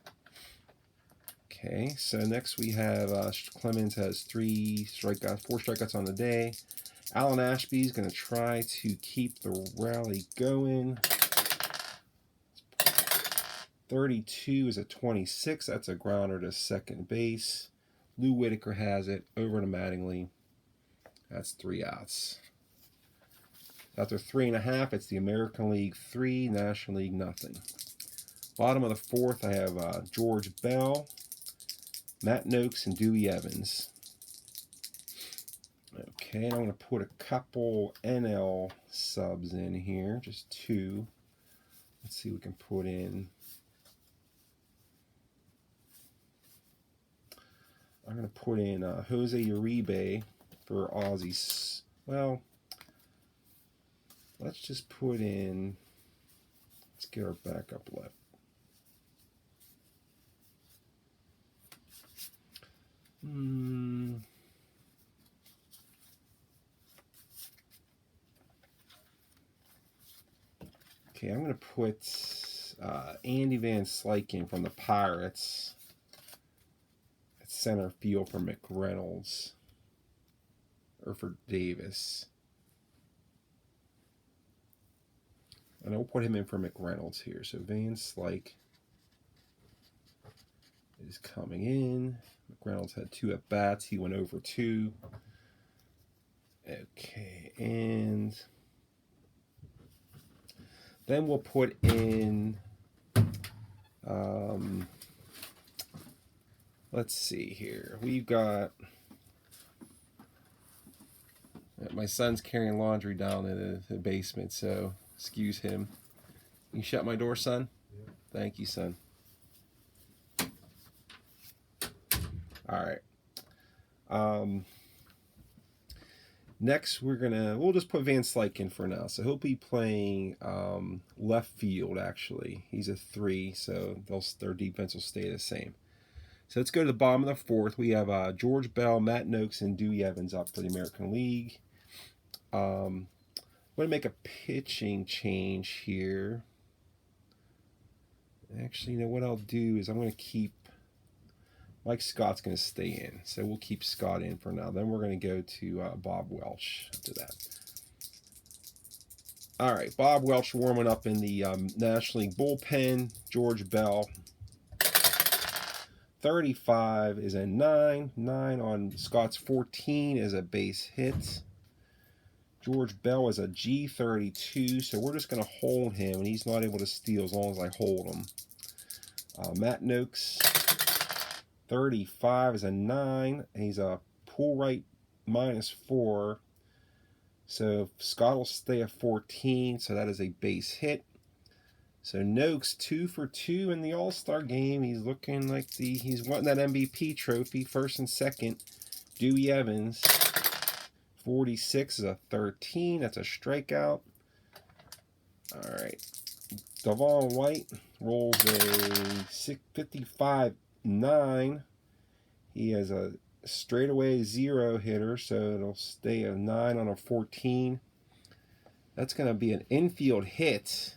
Speaker 1: Okay, so next we have Clemens has 4 strikeouts on the day. Alan Ashby's going to try to keep the rally going. 32 is a 26. That's a grounder to second base. Lou Whitaker has it over to Mattingly. That's 3 outs. After 3.5, it's the American League 3, National League nothing. Bottom of the 4th, I have George Bell, Matt Noakes, and Dewey Evans. Okay, and I'm going to put a couple NL subs in here, just 2. Let's see what we can put in. I'm going to put in Jose Uribe for Aussies. Well, let's just put in, let's get our backup left. Okay, I'm going to put Andy Van Slyken from the Pirates at center field for McReynolds. Or for Davis. And I'll put him in for McReynolds here. So Van Slyke is coming in. McReynolds had 2 at-bats. He went over 2. Okay, and then we'll put in, let's see here. We've got, my son's carrying laundry down in the basement, so excuse him. You shut my door, son? Yeah. Thank you, son. All right. Next, we'll just put Van Slyke in for now. So he'll be playing left field, actually. He's a 3, so their defense will stay the same. So let's go to the bottom of the 4th. We have George Bell, Matt Noakes, and Dewey Evans up for the American League. I'm going to make a pitching change here. Actually, you know what I'll do is I'm going to keep Mike Scott's going to stay in, so we'll keep Scott in for now. Then we're going to go to Bob Welch after that. All right, Bob Welch warming up in the National League bullpen. George Bell, 35 is a 9. 9 on Scott's 14 is a base hit. George Bell is a G32, so we're just going to hold him, and he's not able to steal as long as I hold him. Matt Noakes, 35 is a 9. He's a pull right -4. So Scott will stay at 14, so that is a base hit. So Noakes 2 for 2 in the All-Star game. He's looking like he's wanting that MVP trophy, first and second. Dewey Evans, 46 is a 13. That's a strikeout. All right. Devon White rolls a 55-9. He has a straightaway 0 hitter, so it'll stay a 9 on a 14. That's going to be an infield hit.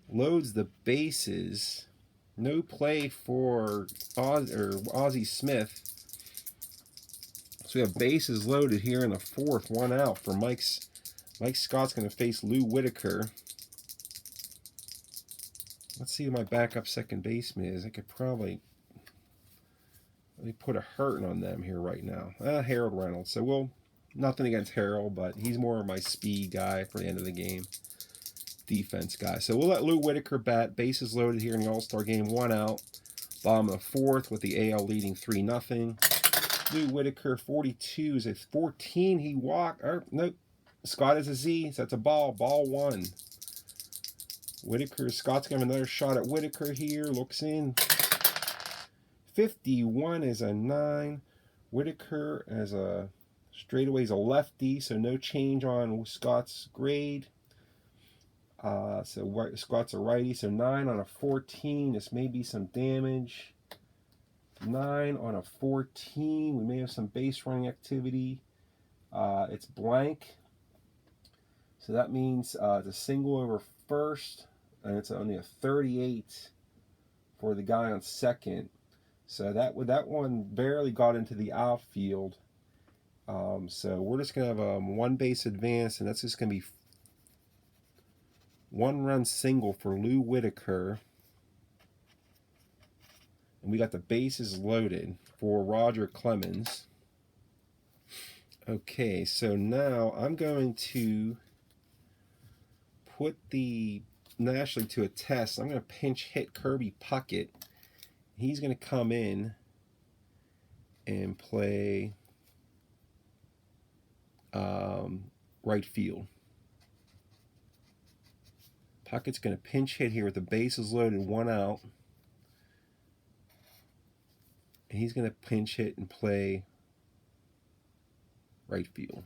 Speaker 1: Loads the bases. No play for Ozzie Smith. So we have bases loaded here in the 4th. 1 out for Mike Scott's going to face Lou Whitaker. Let's see who my backup second baseman is. I could probably put a hurting on them here right now. Harold Reynolds. So nothing against Harold, but he's more of my speed guy for the end of the game. Defense guy. So we'll let Lou Whitaker bat. Bases loaded here in the All-Star game. 1 out. Bottom of the 4th with the AL leading 3-0. Lou Whitaker, 42 is a 14. He walked. Nope. Scott is a Z. So that's a ball. Ball 1. Whitaker. Scott's going to have another shot at Whitaker here. Looks in. 51 is a 9. Whitaker as a straightaway is a lefty, so no change on Scott's grade. So Scott's a righty, so 9 on a 14. This may be some damage. 9 on a 14. We may have some base running activity. It's blank. So that means it's a single over first, and it's only a 38 for the guy on second. So that one barely got into the outfield. So we're just going to have 1 base advance, and that's just going to be 1 run single for Lou Whitaker. And we got the bases loaded for Roger Clemens. Okay, so now I'm going to put the National League to a test. I'm going to pinch hit Kirby Puckett. He's going to come in and play right field. Puckett's going to pinch hit here with the bases loaded, 1 out. And he's going to pinch hit and play right field.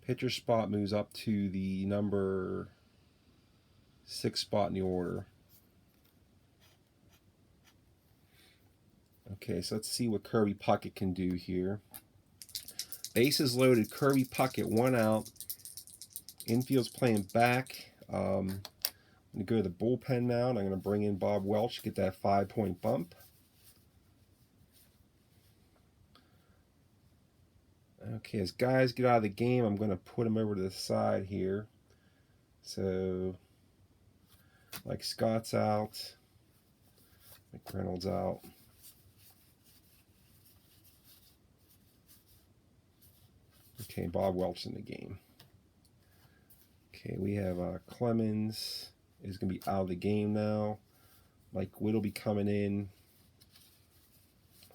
Speaker 1: Pitcher spot moves up to the number 6 spot in the order. Okay, so let's see what Kirby Puckett can do here. Bases loaded, Kirby Puckett, 1 out. Infield's playing back. I'm going to go to the bullpen now, and I'm going to bring in Bob Welch, get that 5-point bump. Okay, as guys get out of the game, I'm going to put them over to the side here. So, like Scott's out, McReynolds out. Okay, Bob Welch in the game. Okay, we have Clemens is going to be out of the game now. Mike Witt will be coming in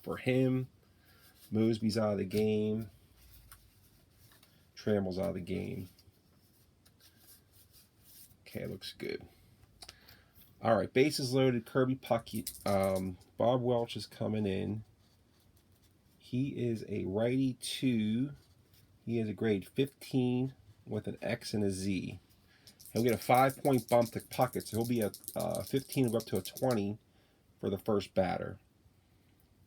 Speaker 1: for him. Mosby's out of the game. Trammell's out of the game. Okay, looks good. All right, bases loaded, Kirby Puckett. Bob Welch is coming in. He is a righty 2. He has a grade 15 with an X and a Z. He'll get a 5-point bump to Puckett, so he'll be a 15 and go up to a 20 for the first batter.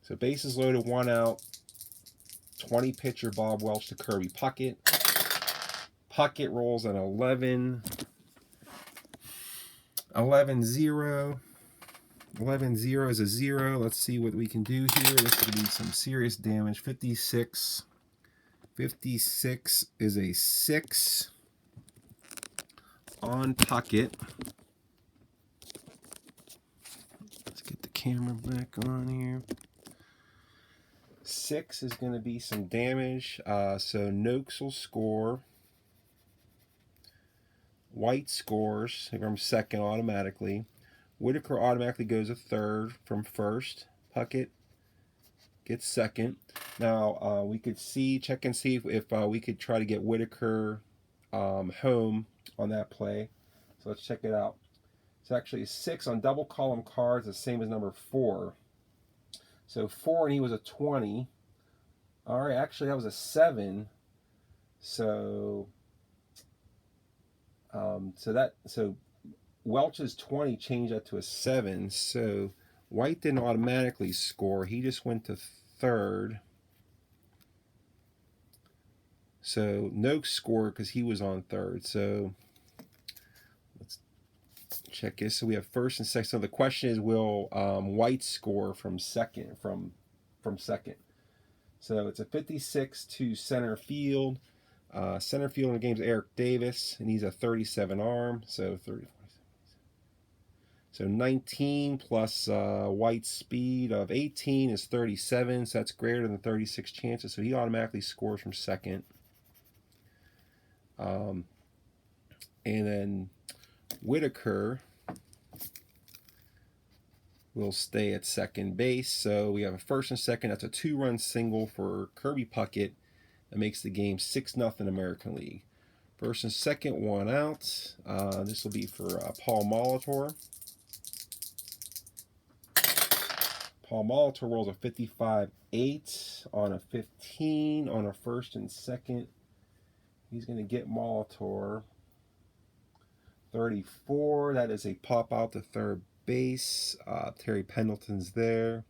Speaker 1: So bases loaded, 1 out. 20 pitcher Bob Welch to Kirby Puckett. Puckett rolls an 11-0. 11-0 is a 0. Let's see what we can do here. This could be some serious damage. 56. 56 is a 6 on Puckett. Let's get the camera back on here. 6 is going to be some damage. So Noakes will score. White scores from second automatically. Whitaker automatically goes to third from first. Puckett gets second. Now we could check and see if we could try to get Whitaker home on that play. So let's check it out. It's actually 6 on double column cards, the same as number 4. So 4 and he was a 20. All right, actually that was a 7. So so Welch's 20 changed that to a 7. So White didn't automatically score. He just went to third. So Noakes scored because he was on third. So let's check this. So we have first and second. So the question is, will White score from second? From second. So it's a 56 to center field. Center field in the game is Eric Davis, and he's a 37 arm, so 30. So 19 plus White's speed of 18 is 37, so that's greater than 36 chances, so he automatically scores from second. And then Whitaker will stay at second base, so we have a first and second. That's a 2-run single for Kirby Puckett. That makes the game 6-0 American League. First and second, 1 out. This will be for Paul Molitor. Paul Molitor rolls a 55-8 on a 15 on a first and second. He's going to get Molitor. 34, that is a pop out to third base. Terry Pendleton's there.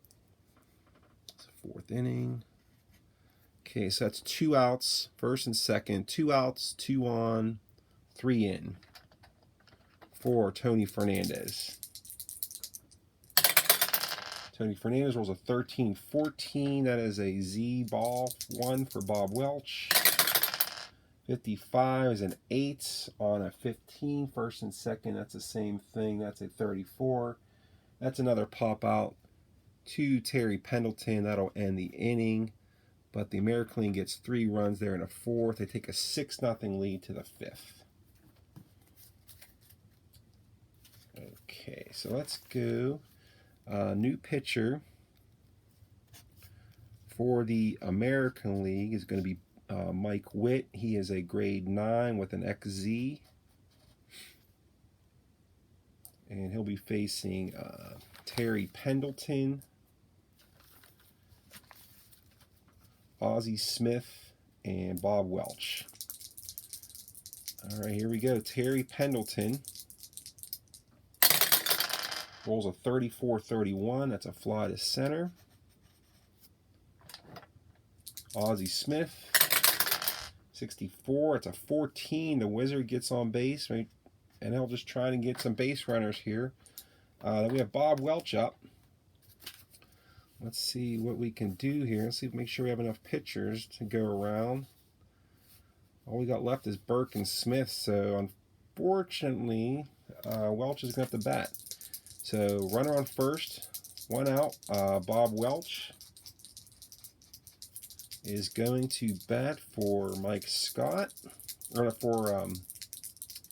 Speaker 1: It's the 4th inning. Okay, so that's 2 outs, first and second, 2 outs, 2 on, 3 in for Tony Fernandez. Tony Fernandez rolls a 13-14. That is a Z ball 1 for Bob Welch. 55 is an 8 on a 15, first and second. That's the same thing. That's a 34. That's another pop out to Terry Pendleton. That'll end the inning. But the American League gets 3 runs there in a 4th. They take a 6-0 lead to the 5th. Okay, so let's go. New pitcher for the American League is going to be Mike Witt. He is a grade 9 with an XZ. And he'll be facing Terry Pendleton, Ozzie Smith, and Bob Welch. All right, here we go. Terry Pendleton rolls a 34-31. That's a fly to center. Ozzie Smith, 64. It's a 14. The Wizard gets on base. Right? NL just trying to get some base runners here. Then we have Bob Welch up. Let's see what we can do here. Let's see, make sure we have enough pitchers to go around. All we got left is Burke and Smith, so unfortunately, Welch is going to have to bat. So runner on first, one out. Bob Welch is going to bat for Mike Scott, or for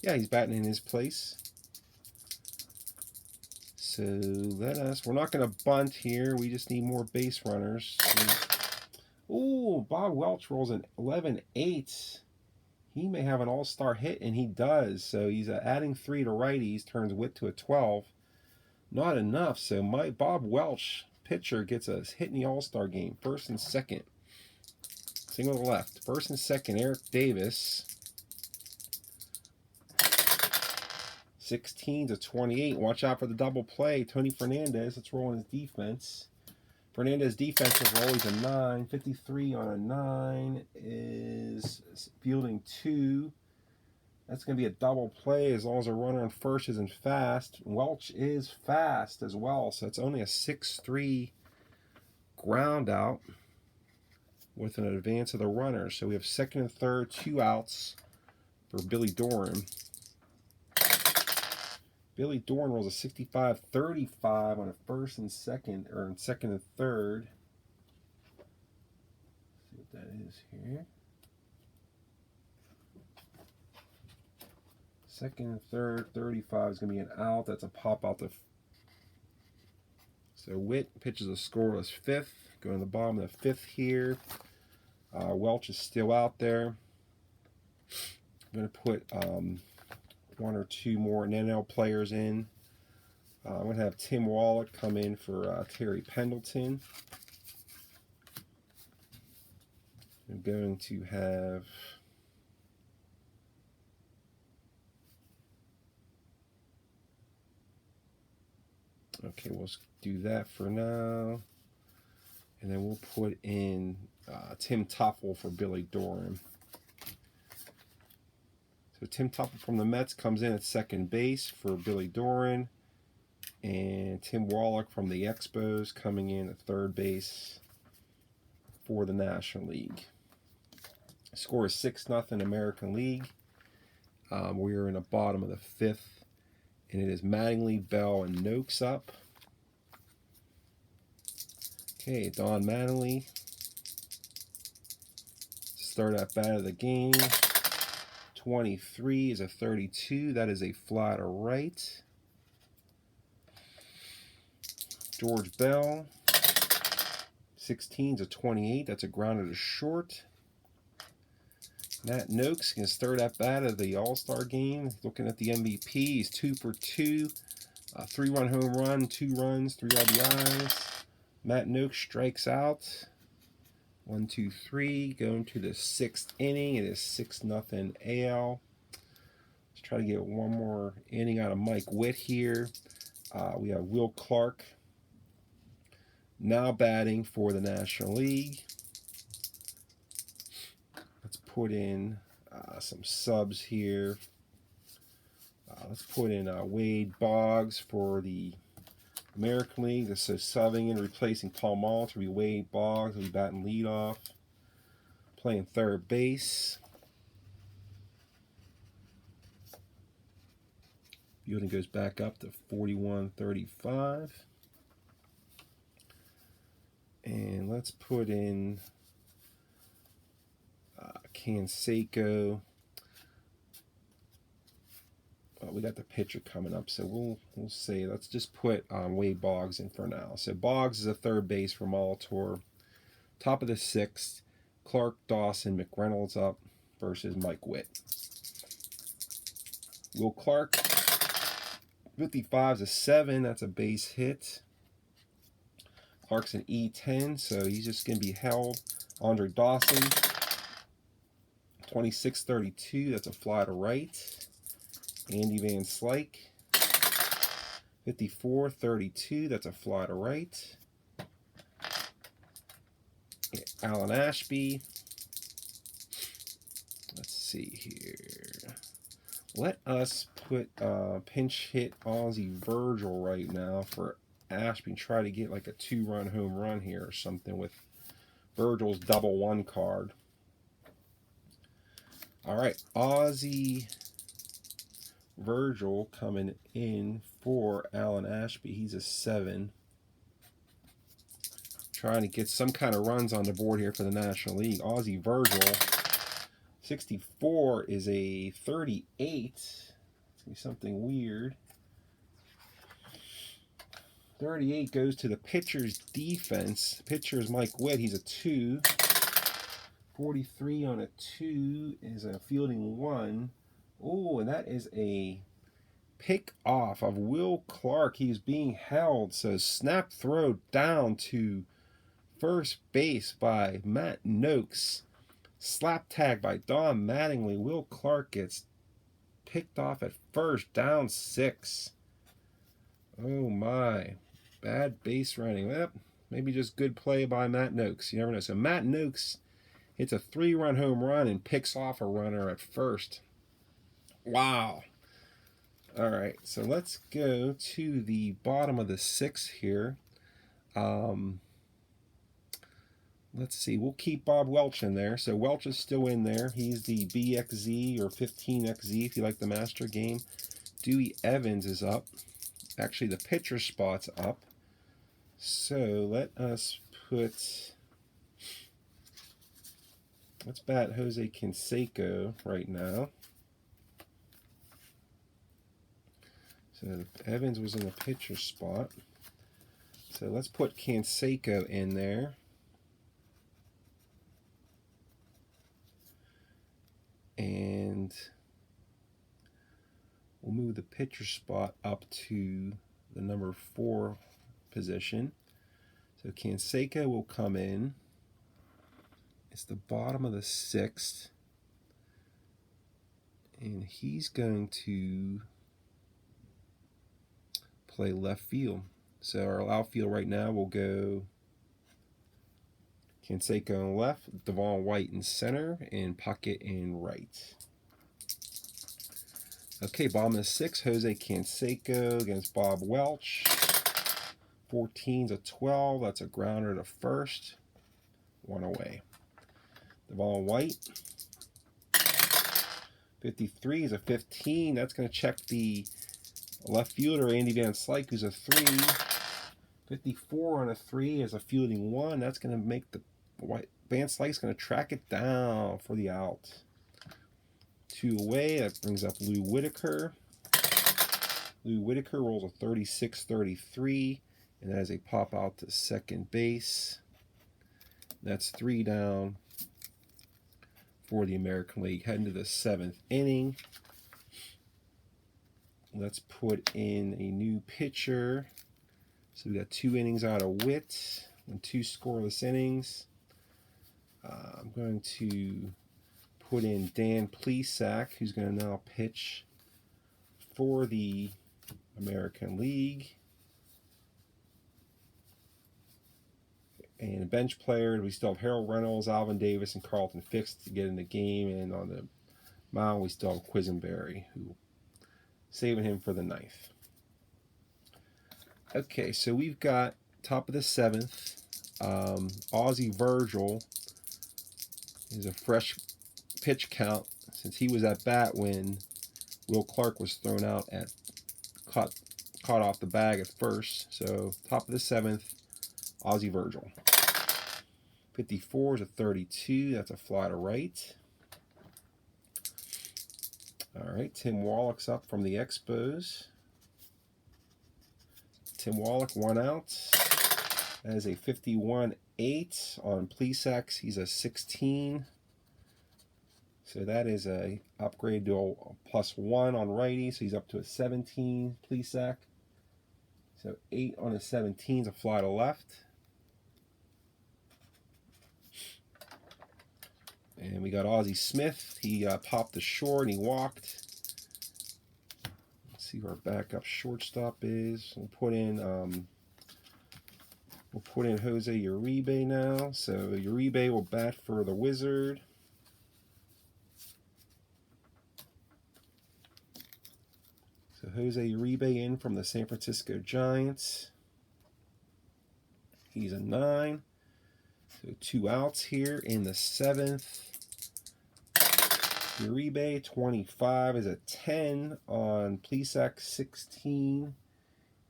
Speaker 1: yeah, he's batting in his place. So we're not going to bunt here. We just need more base runners. Ooh, Bob Welch rolls an 11-8. He may have an all-star hit, and he does. So he's adding 3 to righties, turns Witt to a 12. Not enough. So Bob Welch, pitcher, gets a hit in the all-star game. First and second. Single to the left. First and second, Eric Davis. 16 to 28. Watch out for the double play. Tony Fernandez. Let's roll in his defense. Fernandez defensive roll. He's a 9. 53 on a 9 is fielding 2. That's going to be a double play as long as the runner on first isn't fast. Welch is fast as well, so it's only a 6-3 ground out with an advance of the runner. So we have second and third, 2 outs for Billy Doran. Billy Doran rolls a 65-35 on a first and second, or in second and third. Let's see what that is here. Second and third, 35 is going to be an out. That's a pop out. So Witt pitches a scoreless 5th. Going to the bottom of the 5th here. Welch is still out there. I'm going to put 1 or 2 more NL players in. I'm going to have Tim Wallach come in for Terry Pendleton. I'm going to have okay, we'll do that for now. And then we'll put in Tim Toffel for Billy Doran. So Tim Toffel from the Mets comes in at second base for Billy Doran. And Tim Wallach from the Expos coming in at third base for the National League. Score is 6-0 American League. We are in the bottom of the 5th. And it is Mattingly, Bell, and Noakes up. Okay, Don Mattingly. Start at bat of the game. 23 is a 32. That is a fly to right. George Bell. 16 is a 28. That's a grounder to short. Matt Noakes can start at bat of the All-Star game. Looking at the MVP, he's 2 for 2. 3-run home run, 2 runs, 3 RBIs. Matt Noakes strikes out. 1, 2, 3. Going to the 6th inning. It is 6-0 AL. Let's try to get one more inning out of Mike Witt here. We have Will Clark now batting for the National League. Let's put in some subs here. Let's put in Wade Boggs for the American League. This is subbing and replacing Paul Mall to be Wade Boggs. He'll be batting leadoff, playing third base. Fielding goes back up to 41-35. And let's put in Canseco. We got the pitcher coming up, so we'll say let's just put Wade Boggs in for now. So Boggs is a third base for Molitor. Top of the 6th, Clark, Dawson, McReynolds up versus Mike Witt. Will Clark, 55 is a 7. That's a base hit. Clark's an E10, so he's just going to be held. Andre Dawson, 26-32. That's a fly to right. Andy Van Slyke, 54-32. That's a fly to right. Alan Ashby. Let's see here. Let us put pinch hit Aussie Virgil right now for Ashby and try to get like a 2-run home run here or something with Virgil's double 1 card. All right, Aussie Virgil coming in for Alan Ashby. He's a 7. Trying to get some kind of runs on the board here for the National League. Aussie Virgil, 64 is a 38. It's going to be something weird. 38 goes to the pitcher's defense. Pitcher is Mike Witt. He's a 2. 43 on a 2 is a fielding 1. Oh, and that is a pick off of Will Clark. He's being held. So snap throw down to first base by Matt Noakes. Slap tag by Don Mattingly. Will Clark gets picked off at first, down 6. Oh my. Bad base running. Well, maybe just good play by Matt Noakes. You never know. So Matt Noakes hits a 3-run home run and picks off a runner at first. Wow. All right, so let's go to the bottom of the 6 here. Let's see, we'll keep Bob Welch in there. So Welch is still in there. He's the BXZ or 15XZ if you like the master game. Dewey Evans is up. Actually, the pitcher spot's up. So let us put... Let's bat Jose Canseco right now. So Evans was in the pitcher spot. So let's put Canseco in there. And we'll move the pitcher spot up to the number 4 position. So Canseco will come in. It's the bottom of the 6th. And he's going to play left field. So our outfield right now will go Canseco in left, Devon White in center, and Puckett in right. Okay, bottom of the 6th, Jose Canseco against Bob Welch. 14's a 12. That's a grounder to first. 1 away. Devon White. 53 is a 15. That's going to check the left fielder, Andy Van Slyke, who's a 3. 54 on a 3 is a fielding 1. That's going to make the Van Slyke's going to track it down for the out. 2 away. That brings up Lou Whitaker. Lou Whitaker rolls a 36-33, and that is a pop out to second base. That's 3 down for the American League. Heading to the 7th inning. Let's put in a new pitcher. So we got 2 innings out of Witt and 2 scoreless innings. I'm going to put in Dan Plesac, who's going to now pitch for the American League. And bench player, we still have Harold Reynolds, Alvin Davis, and Carlton Fix to get in the game. And on the mound, we still have Quisenberry, who saving him for the 9th. Okay, so we've got top of the 7th. Aussie Virgil is a fresh pitch count since he was at bat when Will Clark was thrown out at caught off the bag at first. So top of the 7th, Aussie Virgil. 54 is a 32. That's a fly to right. All right, Tim Wallach's up from the Expos. Tim Wallach, 1 out. That is a 51-8 on Plesac. He's a 16. So that is a upgrade to a +1 on righty. So he's up to a 17, Plesac. So 8 on a 17 is a fly to left. And we got Ozzie Smith. He popped the short and he walked. Let's see who our backup shortstop is. We'll put in We'll put in Jose Uribe now. So Uribe will bat for the Wizard. So Jose Uribe in from the San Francisco Giants. He's a 9. So 2 outs here in the 7th. Uribe 25 is a 10 on Plesac. 16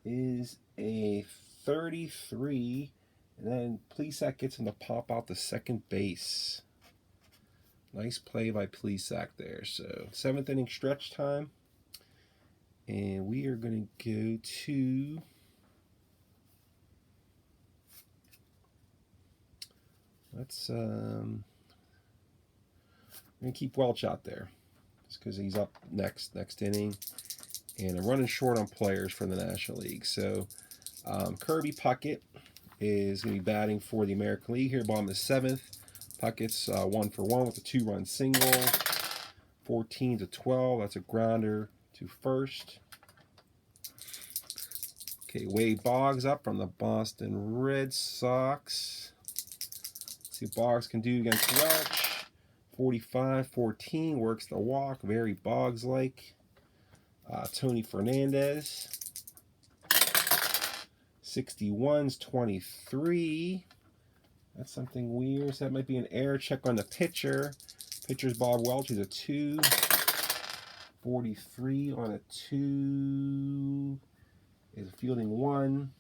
Speaker 1: is a 33. And then Plesac gets him to pop out the second base. Nice play by Plesac there. So 7th inning stretch time. And we are going to go to we're going to keep Welch out there just because he's up next inning. And I'm running short on players for the National League. So Kirby Puckett is going to be batting for the American League here, bottom of the 7th. Puckett's 1 for 1 with a 2-run single. 14-12. That's a grounder to first. Okay, Wade Boggs up from the Boston Red Sox. Let's see what Boggs can do against Welch. 45-14, works the walk, very Boggs-like. Tony Fernandez. 61's 23. That's something weird. So that might be an error. Check on the pitcher. Pitcher's Bob Welch is a 2. 43 on a 2 is fielding 1.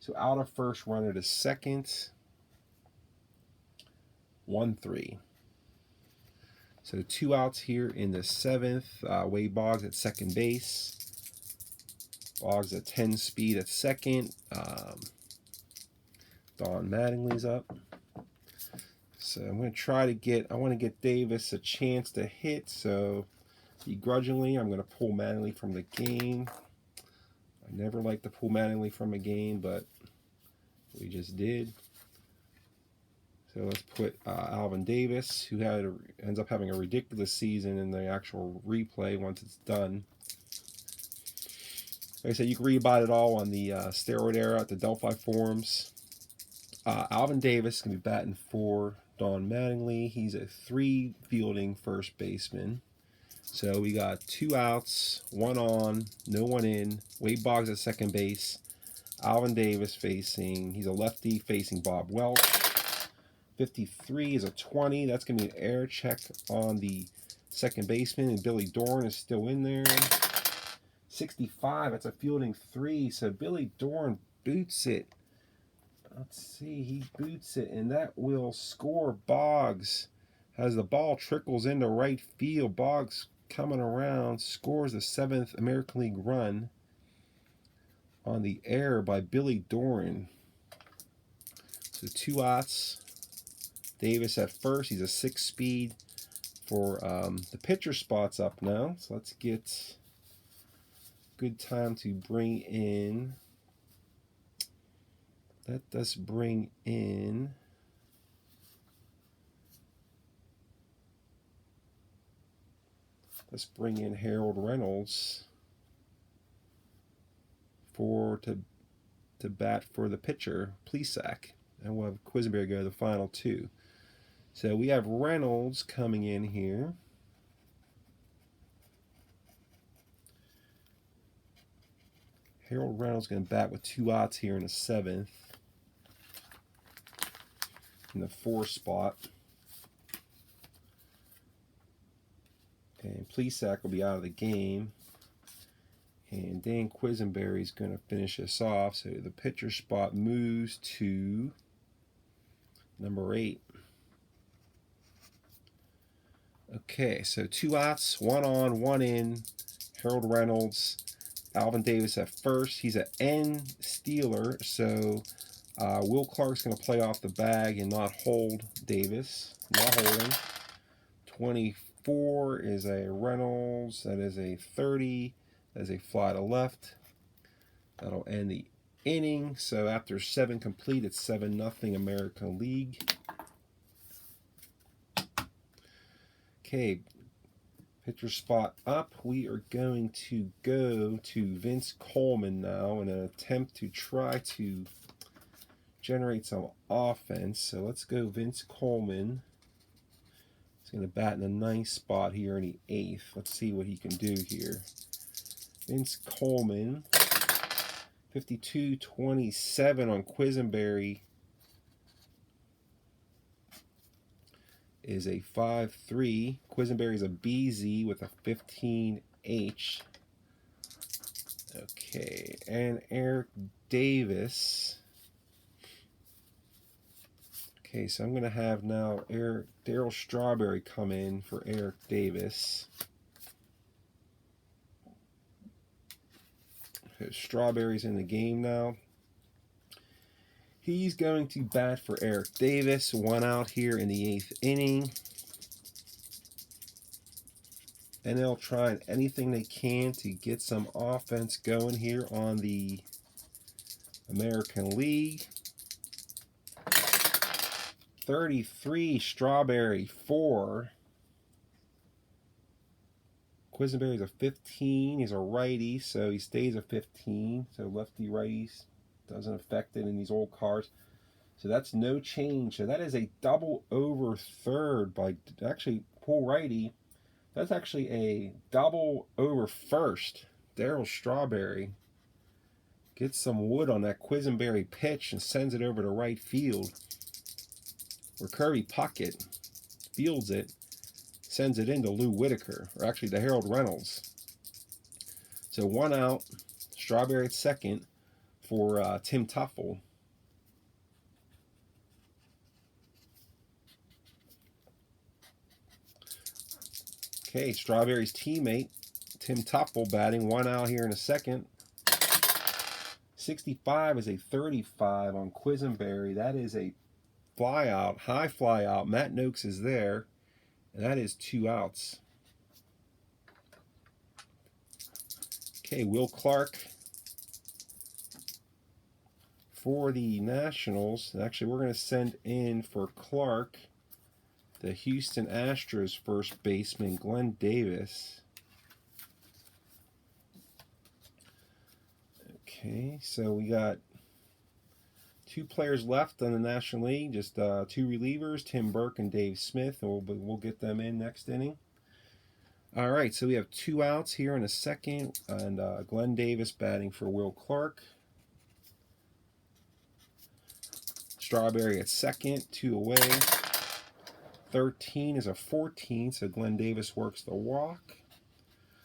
Speaker 1: So out of first, runner to second. 1-3. So 2 outs here in the 7th. Wade Boggs at second base. Boggs at 10 speed at second. Don Mattingly's up. So I'm going to try to I want to get Davis a chance to hit. So begrudgingly, I'm going to pull Mattingly from the game. I never like to pull Mattingly from a game, but we just did. So let's put Alvin Davis, who ends up having a ridiculous season in the actual replay once it's done. Like I said, you can read about it all on the steroid era at the Delphi forums. Alvin Davis can be batting for Don Mattingly. He's a 3 fielding first baseman. So we got 2 outs, 1 on, no one in. Wade Boggs at second base. Alvin Davis he's a lefty facing Bob Welch. 53 is a 20. That's going to be an error. Check on the second baseman. And Billy Dorn is still in there. 65, that's a fielding 3. So Billy Dorn boots it. Let's see, he boots it, and that will score Boggs. As the ball trickles into right field, Boggs coming around, scores the 7th American League run on the error by Billy Dorn. So 2 outs. Davis at first. He's a 6 speed for the pitcher spot's up now. So let's get good time to bring in. Let us bring in Harold Reynolds to bat for the pitcher, Plesac. And we'll have Quisenberry go to the final 2. So we have Reynolds coming in here. Harold Reynolds going to bat with 2 outs here in the 7th. In the 4 spot. And Plesac will be out of the game. And Dan Quisenberry is going to finish us off. So the pitcher spot moves to number 8. Okay, so 2 outs, 1 on, 1 in. Harold Reynolds. Alvin Davis at first. He's an N stealer, so Will Clark's going to play off the bag and not hold Davis. Not holding. 24 is a Reynolds. That is a 30. That is a fly to left. That'll end the inning. So after 7 complete, it's 7-0 American League. Okay, pitcher spot up. We are going to go to Vince Coleman now in an attempt to try to generate some offense. So let's go Vince Coleman. He's going to bat in the 9th spot here in the 8th. Let's see what he can do here. Vince Coleman, 52-27 on Quisenberry, is a 5-3. Quisenberry is a BZ with a 15H. Okay, and Eric Davis. Okay, so I'm going to have now Darryl Strawberry come in for Eric Davis. Strawberry's in the game now. He's going to bat for Eric Davis. 1 out here in the 8th inning. NL trying anything they can to get some offense going here on the American League. 33, Strawberry, 4. Quisenberry's a 15. He's a righty, so he stays a 15. So lefty righties doesn't affect it in these old cards. So that's no change. So that is a double over third by actually pull righty. That's actually a double over first. Darryl Strawberry gets some wood on that Quisenberry pitch and sends it over to right field, where Kirby Puckett fields it, sends it into Lou Whitaker, or actually to Harold Reynolds. So 1 out, Strawberry at second for Tim Tuffle. Okay, Strawberry's teammate, Tim Tuffle, batting 1 out here in a second. 65 is a 35 on Quisenberry. That is a fly out, high fly out. Matt Noakes is there, and that is 2 outs. Okay, Will Clark for the Nationals. Actually, we're going to send in for Clark the Houston Astros first baseman, Glenn Davis. Okay, so we got 2 players left on the National League, just 2 relievers, Tim Burke and Dave Smith, and we'll get them in next inning. All right, so we have 2 outs here in a second, and Glenn Davis batting for Will Clark. Strawberry at second, 2 away. 13 is a 14, so Glenn Davis works the walk.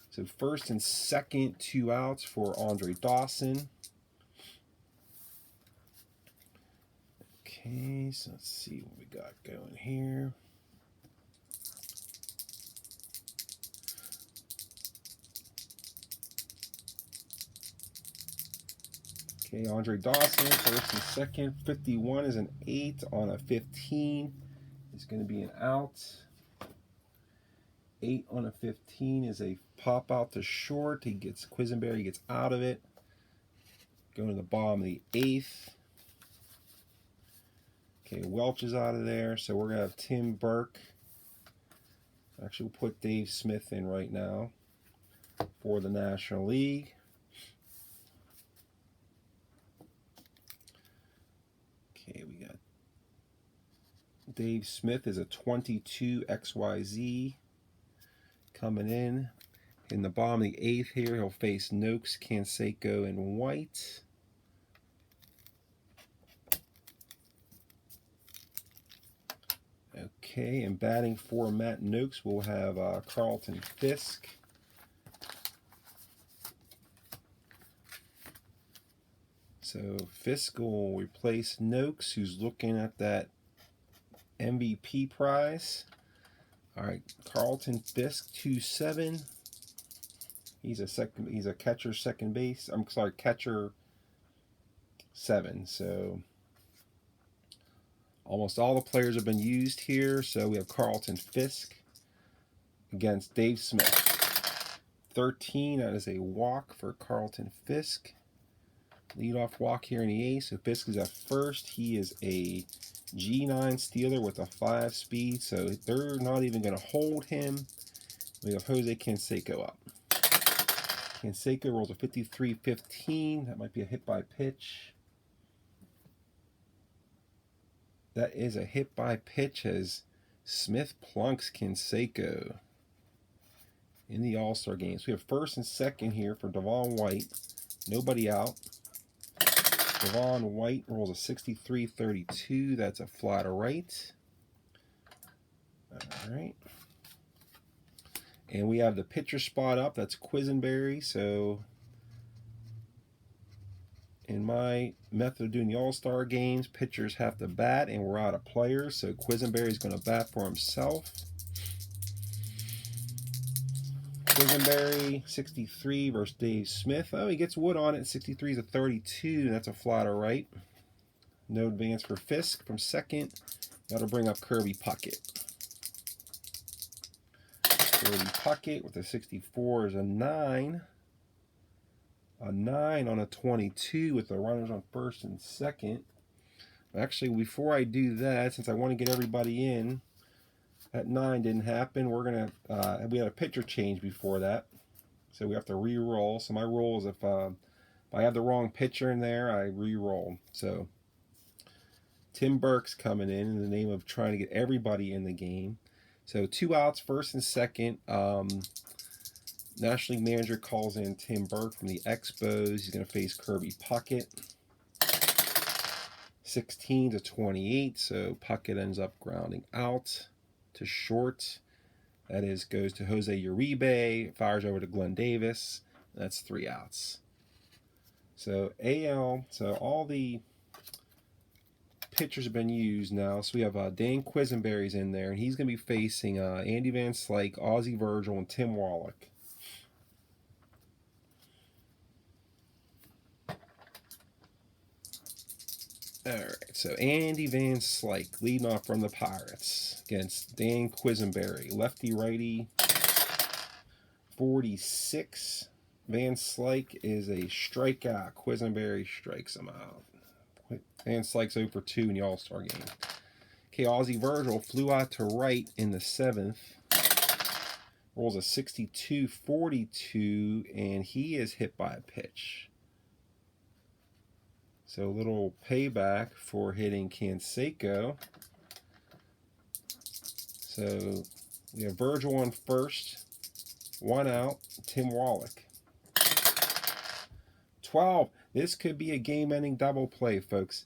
Speaker 1: So first and second, 2 outs for Andre Dawson. Okay, so let's see what we got going here. Okay, Andre Dawson, first and second. 51 is an 8 on a 15. It's going to be an out. 8 on a 15 is a pop out to short. Quisenberry gets out of it. Going to the bottom of the 8th. Okay, Welch is out of there, so we're going to have Tim Burke. Actually, we'll put Dave Smith in right now for the National League. Okay, we got Dave Smith is a 22 XYZ coming in. In the bottom of the 8th here, he'll face Noakes, Canseco, and White. Okay, and batting for Matt Noakes, we'll have Carlton Fisk. So Fisk will replace Noakes, who's looking at that MVP prize. All right, Carlton Fisk, 2-7. He's a catcher second base. I'm sorry, catcher 7. So almost all the players have been used here. So we have Carlton Fisk against Dave Smith. 13, that is a walk for Carlton Fisk. Leadoff walk here in the 8th. So Fisk is at first. He is a G9 stealer with a 5-speed. So they're not even going to hold him. We have Jose Canseco up. Canseco rolls a 53-15. That might be a hit by pitch. That is a hit by pitch as Smith plunks Canseco in the All-Star game. So we have first and second here for Devon White. Nobody out. Devon White rolls a 63-32. That's a fly to right. All right. And we have the pitcher spot up. That's Quisenberry. So in my method of doing the All-Star games, pitchers have to bat, and we're out of players. So Quisenberry is going to bat for himself. Quisenberry, 63 versus Dave Smith. Oh, he gets wood on it. 63 is a 32. That's a fly to right. No advance for Fisk from second. That'll bring up Kirby Puckett. Kirby Puckett with a 64 is a 9. A 9 on a 22 with the runners on first and second. Actually, before I do that, since I want to get everybody in, that 9 didn't happen. We're going to, we had a pitcher change before that. So we have to re-roll. So my rule is if I have the wrong pitcher in there, I re-roll. So Tim Burke's coming in the name of trying to get everybody in the game. So 2 outs, first and second. National League manager calls in Tim Burke from the Expos. He's going to face Kirby Puckett. 16-28, so Puckett ends up grounding out to short. That is, goes to Jose Uribe, fires over to Glenn Davis. That's 3 outs. So AL, so all the pitchers have been used now. So we have Dan Quisenberry's in there, and he's going to be facing Andy Van Slyke, Ozzie Virgil, and Tim Wallach. Alright, so Andy Van Slyke leading off from the Pirates against Dan Quisenberry. Lefty-righty, 46. Van Slyke is a strikeout. Quisenberry strikes him out. Van Slyke's 0 for 2 in the All-Star game. Okay, Ozzie Virgil flew out to right in the 7th. Rolls a 62-42, and he is hit by a pitch. So a little payback for hitting Canseco. So we have Virgil on first. 1 out. Tim Wallach. 12. This could be a game-ending double play, folks.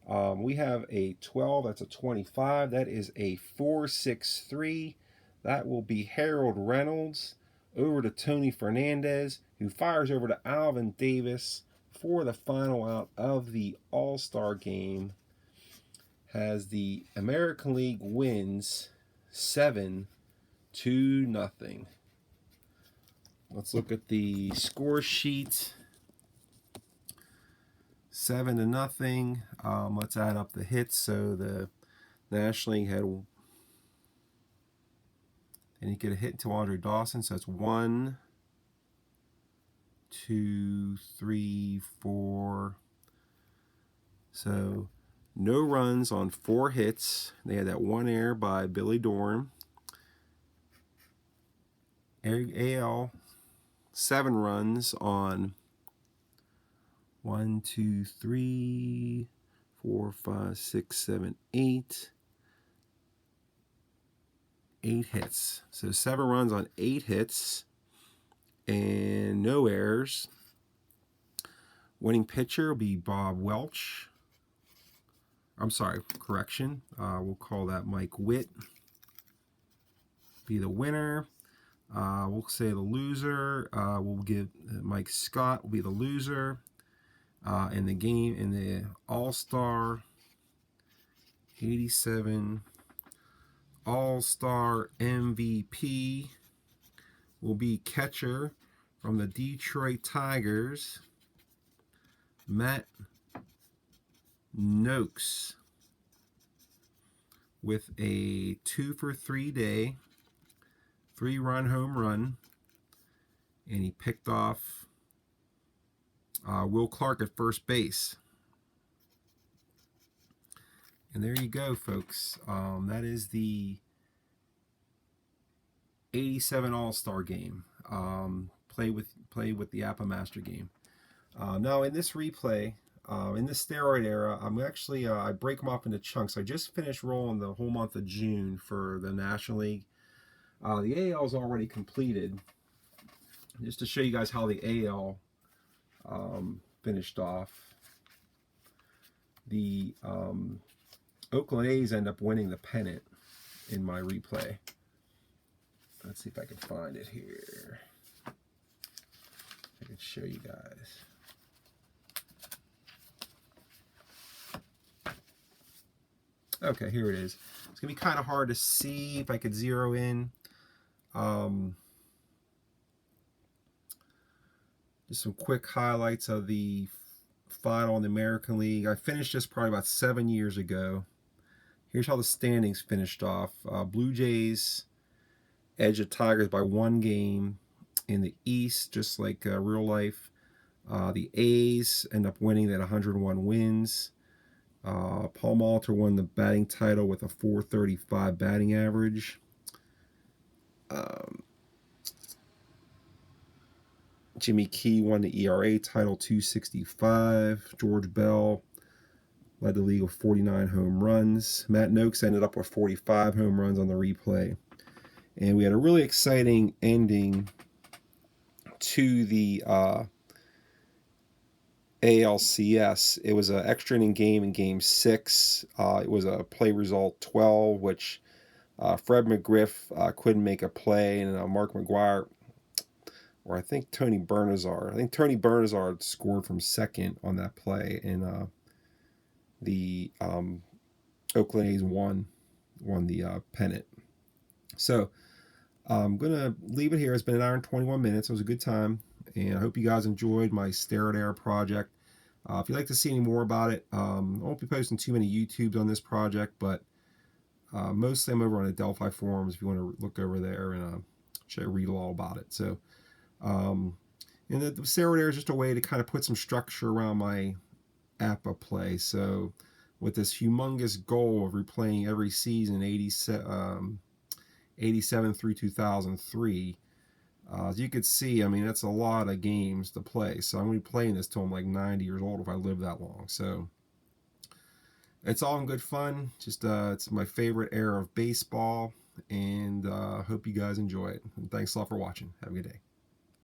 Speaker 1: We have a 12. That's a 25. That is a 4-6-3. That will be Harold Reynolds over to Tony Fernandez, who fires over to Alvin Davis for the final out of the All-Star game, has the American League wins 7-0. Let's look at the score sheet. 7-0. Let's add up the hits. So the National League had, and you get a hit to Andre Dawson. So that's 1, 2, 3, 4. So no runs on 4 hits. They had that 1 error by Billy Dorn. AL 7 runs on 1, 2, 3, 4, 5, 6, 7, 8. 8 hits. So 7 runs on 8 hits. And no errors. Winning pitcher will be Bob Welch. I'm sorry, correction. We'll call that Mike Witt. Be the winner. We'll say the loser. We'll give Mike Scott will be the loser. In the game, in the All-Star 87 All-Star MVP will be catcher from the Detroit Tigers, Matt Noakes, with a 2-for-3 day, 3-run home run, and he picked off Will Clark at first base. And there you go, folks. That is the 87 All-Star game. Play with the APBA Master game. Now in this replay, in the steroid era, I'm actually I break them up into chunks. I just finished rolling the whole month of June for the National League. The AL is already completed. Just to show you guys how the AL finished off. The Oakland A's end up winning the pennant in my replay. Let's see if I can find it here. I can show you guys. Okay, here it is. It's going to be kind of hard to see if I could zero in. Just some quick highlights of the final in the American League. I finished this probably about 7 years ago. Here's how the standings finished off. Blue Jays edge the Tigers by 1 game in the East, just like real life. The A's end up winning at 101 wins. Paul Molitor won the batting title with a .435 batting average. Jimmy Key won the ERA title, .265. George Bell led the league with 49 home runs. Matt Noakes ended up with 45 home runs on the replay. And we had a really exciting ending to the ALCS. It was an extra inning game in Game 6. It was a play result 12, which Fred McGriff couldn't make a play, and Mark McGuire, or I think Tony Bernazard scored from second on that play, and the Oakland A's won the pennant. So I'm going to leave it here. It's been an hour and 21 minutes. It was a good time, and I hope you guys enjoyed my steroid era project. If you'd like to see any more about it, I won't be posting too many YouTubes on this project, but mostly I'm over on the Delphi forums if you want to look over there and read all about it. So, and the steroid era is just a way to kind of put some structure around my APBA play. So, with this humongous goal of replaying every season, 87 through 2003, as you could see, I mean, that's a lot of games to play. So I'm going to be playing this till I'm like 90 years old if I live that long. So it's all in good fun. Just it's my favorite era of baseball, and hope you guys enjoy it. And thanks a lot for watching. Have a good day.